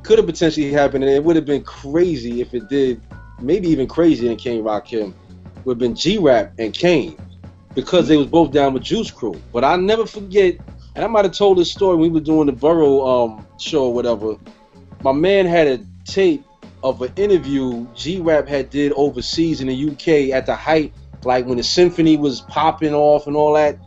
could have potentially happened, and it would have been crazy if it did, maybe even crazier than Kane Rakim, would have been G-Rap and Kane, because they was both down with Juice Crew. But I'll never forget, and I might have told this story when we were doing the Borough show or whatever, my man had a tape of an interview G-Rap had did overseas in the UK at the height, like when the symphony was popping off and all that,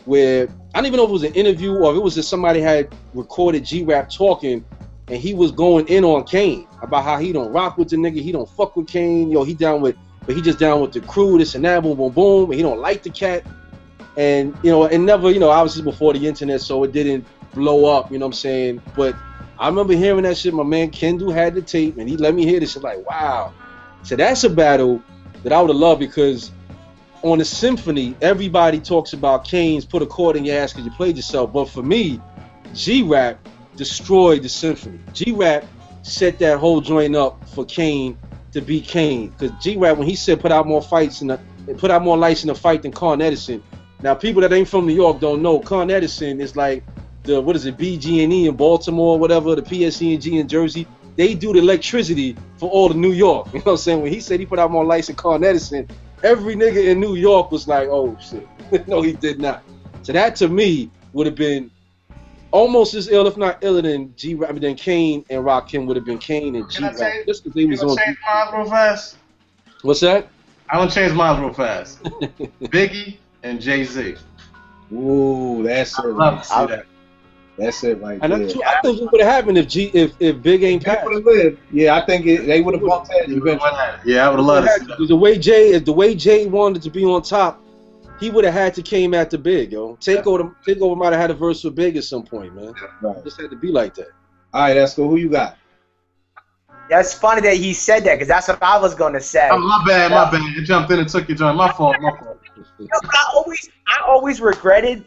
where I don't even know if it was an interview or if it was just somebody had recorded G-Rap talking, and he was going in on Kane about how he don't rock with the nigga, he don't fuck with Kane, yo, he down with but he just down with the crew, this and that, boom, boom, boom, and he don't like the cat. And, you know, and never, you know, obviously before the internet, so it didn't blow up, you know what I'm saying? But I remember hearing that shit. My man Kendall had the tape, and he let me hear this shit like, wow. So that's a battle that I would have loved, because on the symphony, everybody talks about Kane's put a chord in your ass because you played yourself. But for me, G-Rap destroyed the symphony. G-Rap set that whole joint up for Kane to beat Kane. Because G-Rap, when he said put out more lights in the fight than Con Edison. Now, people that ain't from New York don't know, Con Edison is like the, what is it, BG&E in Baltimore, whatever, the PSE&G in Jersey. They do the electricity for all of New York. You know what I'm saying? When he said he put out more lights than Con Edison, every nigga in New York was like, oh, shit. No, he did not. So that, to me, would have been almost as ill, if not iller than G-Rap, than Kane and Rakim would have been Kane and G-Rap. Just because they was on. Change mine real fast? What's that? I'm going to change mine real fast. Biggie and Jay-Z. Ooh, that's it. That's it right there. I think it would have happened if Big ain't passed. Would have lived. Yeah, I think they would have bumped heads eventually. Yeah, I would have loved it. Because the way Jay wanted to be on top, he would have had to came after Big, yo. Takeover might have had a verse with Big at some point, man. Right. It just had to be like that. All right, Esco, who you got? Yeah, it's funny that he said that, because that's what I was going to say. Oh, my bad. You jumped in and took your joint. My fault. You know, but I always regretted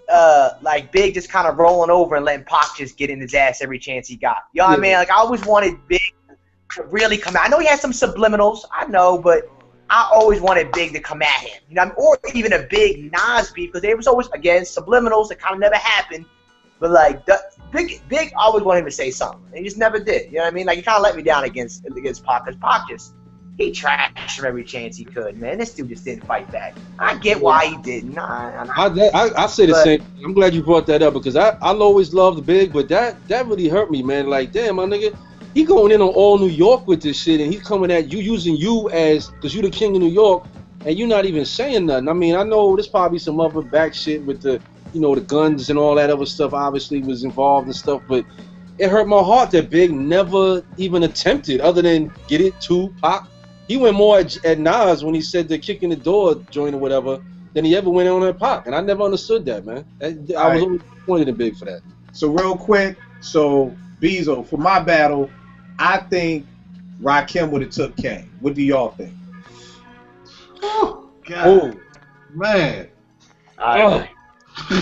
like Big just kind of rolling over and letting Pac just get in his ass every chance he got. You know what I mean? Like, I always wanted Big to really come out. I know he had some subliminals, I know, but I always wanted Big to come at him. You know, or even a Big Nas beef, because they was always, again, subliminals that kind of never happened. But like Big always wanted him to say something, and he just never did. You know what I mean? Like, he kind of let me down against Pac, because Pac just, he trashed him every chance he could, man. This dude just didn't fight back. I get why he didn't. I say the same. I'm glad you brought that up, because I'll always loved Big, but that really hurt me, man. Like, damn, my nigga, he going in on all New York with this shit, and he's coming at you, using you as, because you the king of New York, and you're not even saying nothing. I mean, I know there's probably some other back shit with the, you know, the guns and all that other stuff obviously was involved and stuff, but it hurt my heart that Big never even attempted, other than get it to Pac. He went more at Nas when he said the kick in the door joint or whatever than he ever went on at Pac, and I never understood that, man. I was always disappointed in Big for that. So real quick, Beezo, for my battle, I think Rakim would have took Kane. What do y'all think? Oh, God. Man.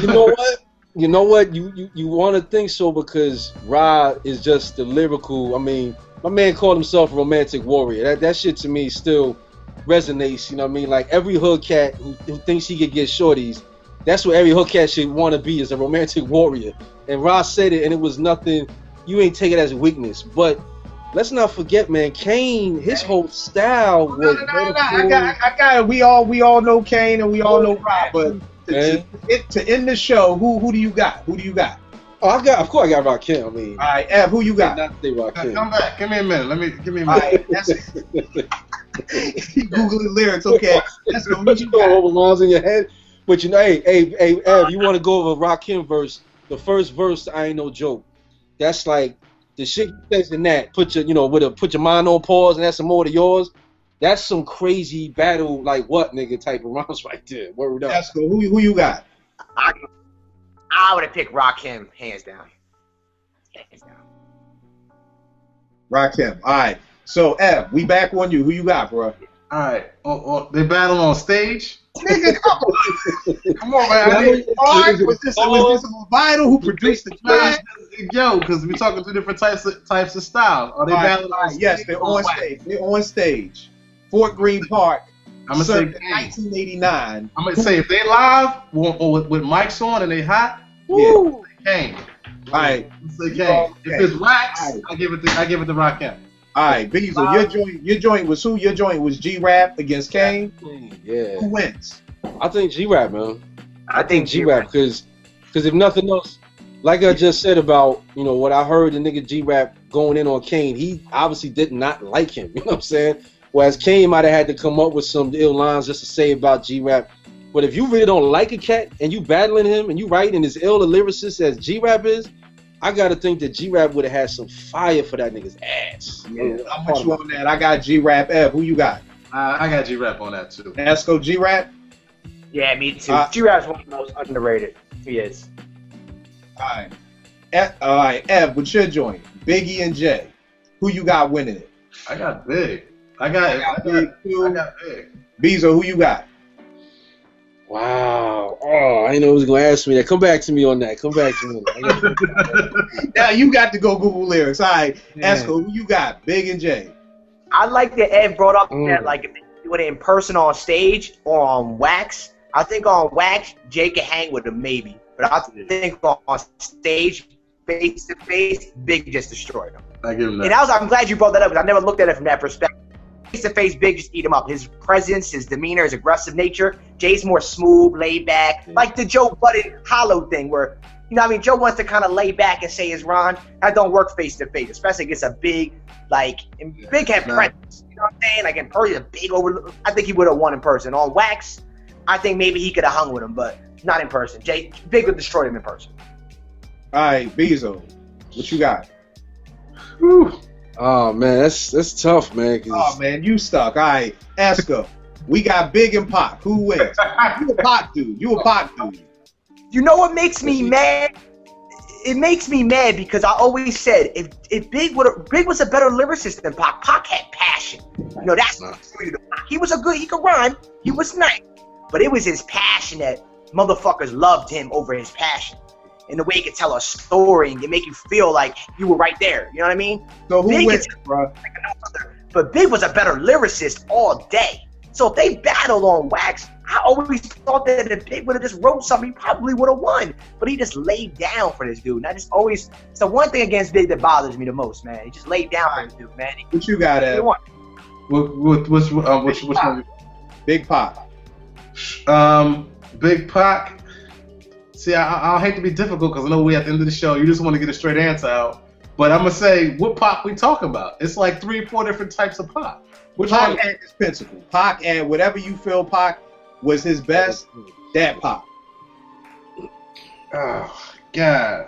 You know what? You know what? You want to think so, because Ra is just the lyrical. I mean, my man called himself a romantic warrior. That shit to me still resonates. You know what I mean? Like, every hood cat who thinks he could get shorties, that's what every hood cat should want to be, is a romantic warrior. And Ra said it, and it was nothing. You ain't take it as a weakness, but let's not forget, man, Kane, his whole style was. No. I got it. We all know Kane and we all know Ra, but to end the show, who do you got? Who do you got? Oh, of course I got Rakim. I mean, all right, Ev, who you got? Not say Rakim. Come back. Give me a minute. Give me a minute. He Googling lyrics. Okay, let's go. What you got? Over lines in your head, but you know, hey, Ev, you want to go over Rakim verse? The first verse, I ain't no joke. That's like the shit he says in that. Put your mind on pause, and that's some more to yours. That's some crazy battle, like what nigga type of rhymes right there. Word up. That's cool. Who you got? I would have picked Rakim, hands down. Rakim. All right. So, Ev, we back on you. Who you got, bro? All right. They battle on stage? Nigga, come on. Come on, man. Was this Vital who produced the track? Yo, because we're talking two different types of styles. Are they battling on stage? Yes, they're on stage. They're on stage. Fort Greene Park. I'm gonna say 1989. I'm gonna say if they live or with mics on and they hot, Woo. Kane. All right. Say Kane. If it's wax, right. I give it to Rakim. All right, Beezo, your joint was who? Your joint was G-Rap against Kane. Yeah. Who wins? I think G-Rap, man. I think G-Rap, because if nothing else, like I just said about, you know, what I heard the nigga G-Rap going in on Kane, he obviously did not like him. You know what I'm saying? Whereas Kane might have had to come up with some ill lines just to say about G-Rap. But if you really don't like a cat and you battling him and you writing as ill a lyricist as G-Rap is, I gotta think that G-Rap would have had some fire for that nigga's ass. Yeah, I'm with you on that. I got G-Rap. Ev, who you got? I got G-Rap on that too. Esco G-Rap? Yeah, me too. G-Rap's one of the most underrated. He is. All right, Ev, what's your joint? Biggie and Jay. Who you got winning it? I got Big. I got Big. Beezo, who you got? Wow. Oh, I didn't know who was going to ask me that. Come back to me on that. Come back to me on that. Now you got to go Google lyrics. All right, Esco, who you got? Big and Jay. I like that Ed brought up that, like, if they do it in person on stage or on wax. I think on wax, Jay can hang with him maybe. But I think on stage, face to face, Big just destroyed him. I give him that. And I'm glad you brought that up because I never looked at it from that perspective. Face to face, Big just eat him up. His presence, his demeanor, his aggressive nature. Jay's more smooth, laid back, like the Joe Budden Hollow thing, where Joe wants to kind of lay back and say his rhyme. That don't work face to face, especially against a Big, and Big had presence. You know what I'm saying? Like in person, a Big over. I think he would have won in person. On wax, I think maybe he could have hung with him, but not in person. Big would destroy him in person. All right, Beezo, what you got? Whew. Oh man, that's tough, man. Oh man, you stuck. All right, Esco. We got Big and Pac. Who wins? You a Pac dude. You a Pac dude. You know what makes me mad? It makes me mad because I always said if Big was a better lyricist than Pac. Pac had passion. That's he was he could rhyme. He was nice, but it was his passion that motherfuckers loved him over his passion. And the way he could tell a story and make you feel like you were right there. You know what I mean? So who Big wins, bro? But Big was a better lyricist all day. So if they battled on wax, I always thought that if Big would have just wrote something, he probably would have won. But he just laid down for this dude. And I just always, it's the one thing against Big that bothers me the most, man. He just laid down for this dude, man. What you got, Ed? Which one? Big Pac. Big Pac. See, I hate to be difficult because I know we at the end of the show. You just want to get a straight answer out. But I'm going to say, what Pac we talking about? It's like 3 or 4 different types of Pac. Which Pac one? had his principle. Pac and whatever you feel Pac was his best, that Pac. Oh, God.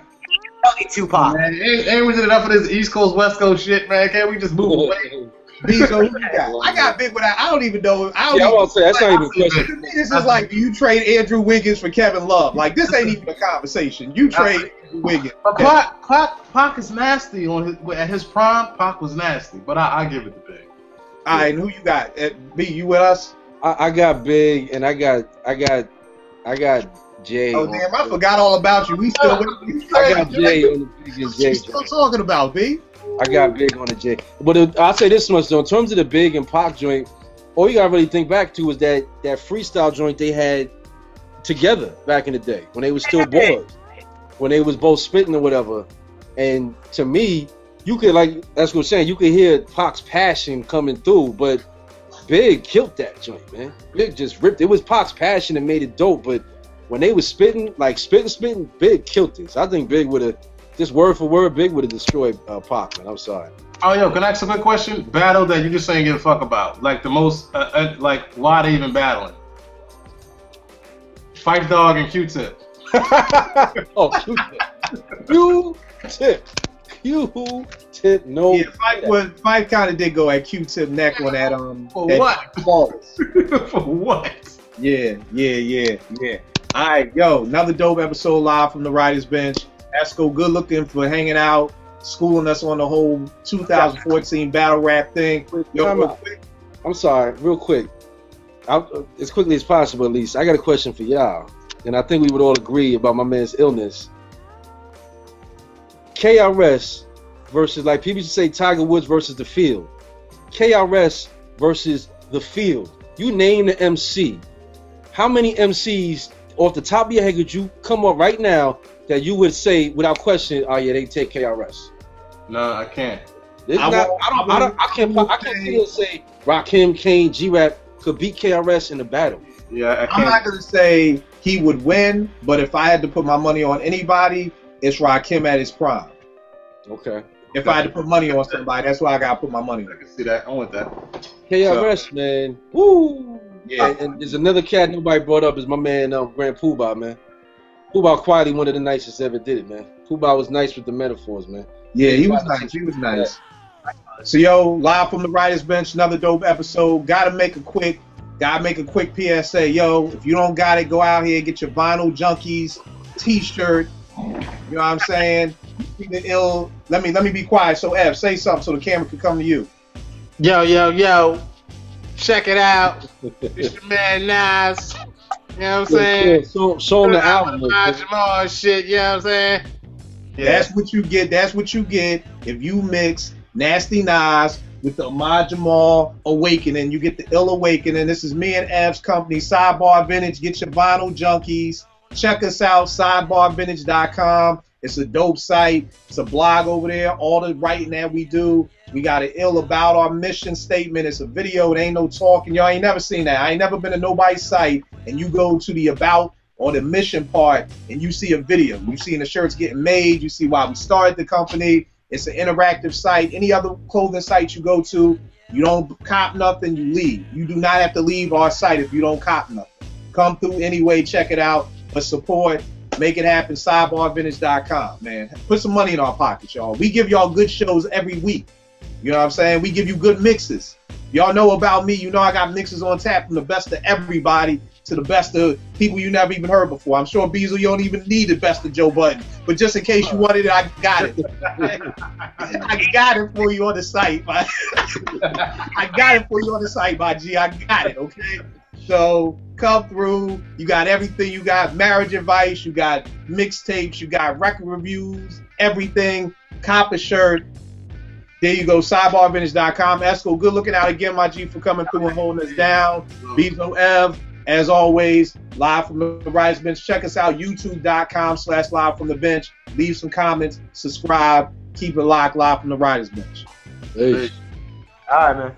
Tupac. Man, ain't we did enough of this East Coast, West Coast shit, man? Can't we just move away? Beezo, who you got? I got Big without. I don't even know. I won't say that's not even a question. This is like, do you trade Andrew Wiggins for Kevin Love? Like, this ain't even a conversation. You trade Andrew Wiggins. But Pac is nasty at his prime. Pac was nasty, but I give it to Big. All right, who you got? B, you with us? I got Big, and I got Jay. Oh damn, I forgot all about you. We still. I got Jay on the Big and Jay. What you still talking about, B? I got Big on the J. But I'll say this much though, in terms of the Big and Pac joint, all you gotta really think back to is that freestyle joint they had together back in the day when they were still boys, when they was both spitting or whatever. And to me, you could, like that's what I'm saying, you could hear Pac's passion coming through, but Big killed that joint, man. Big just ripped. It was Pac's passion that made it dope, but when they was spitting, Big killed it. So I think Big would have, just word for word, Big would have destroyed Pac, man. I'm sorry. Oh, yo, can I ask a quick question? Battle that you just ain't give a fuck about. Like the most, like why they even battling? Phife Dawg and Q-Tip. Oh, Q-Tip. Q-Tip, no. Yeah, Phife kind of did go at Q-Tip neck on that For that what? Balls. For what? Yeah. All right, yo, another dope episode live from the Writers Bench. Esco, good looking for hanging out, schooling us on the whole 2014 battle rap thing. Yo, real quick. I'm sorry, real quick. As quickly as possible, at least. I got a question for y'all, and I think we would all agree about my man's illness. KRS versus, like people used to say, Tiger Woods versus The Field. KRS versus The Field. You name the MC. How many MCs off the top of your head could you come up right now that you would say without question, oh yeah, they take KRS? No, I can't. I can't say Rakim, Kane, G-Rap could beat KRS in the battle. Yeah, I can't. I'm not gonna say he would win, but if I had to put my money on anybody, it's Rakim at his prime. Okay. If I had to put money on somebody, that's why I gotta put my money on. I can see that. I want that. KRS, man. Woo! Yeah. And there's another cat nobody brought up is my man Grand Poobah, man. Poobah quietly one of the nicest ever did it, man. Poobah was nice with the metaphors, man. Yeah, he was nice. He was nice. So yo, live from the writer's bench, another dope episode. Gotta make a quick PSA. Yo, if you don't got it, go out here and get your Vinyl Junkies t-shirt. You know what I'm saying? The ill. Let me be quiet. So Ev, say something so the camera can come to you. Yo. Check it out. It's your man Nas. You know what I'm saying? Show them the album. Jamal shit, you know what I'm saying? Yeah. That's what you get. That's what you get if you mix Nasty Nas with the Ahmad Jamal Awakening. You get the Ill Awakening. This is me and Ev's company, Sidebar Vintage. Get your Vinyl Junkies. Check us out, sidebarvintage.com. It's a dope site. It's a blog over there. All the writing that we do. We got an ill about our mission statement. It's a video. It ain't no talking. Y'all ain't never seen that. I ain't never been to nobody's site and you go to the about or the mission part and you see a video. You see the shirts getting made. You see why we started the company. It's an interactive site. Any other clothing site you go to, you don't cop nothing, you leave. You do not have to leave our site if you don't cop nothing. Come through anyway, check it out. But support, make it happen, sidebarvintage.com, man. Put some money in our pockets, y'all. We give y'all good shows every week. You know what I'm saying? We give you good mixes. Y'all know about me. You know I got mixes on tap from the best of everybody to the best of people you never even heard before. I'm sure, Beezo, you don't even need the best of Joe Budden. But just in case you wanted it, I got it. I got it for you on the site. I got it for you on the site, my G. I got it, okay? So come through. You got everything. You got marriage advice. You got mixtapes. You got record reviews. Everything. Cop a shirt. There you go. Sidebarvintage.com. Esco, good looking out again, my G, for coming through and holding us down. Beezo Ev, as always, live from the writer's bench. Check us out. YouTube.com/live from the bench. Leave some comments. Subscribe. Keep it locked. Live from the writer's bench. Hey. All right, man.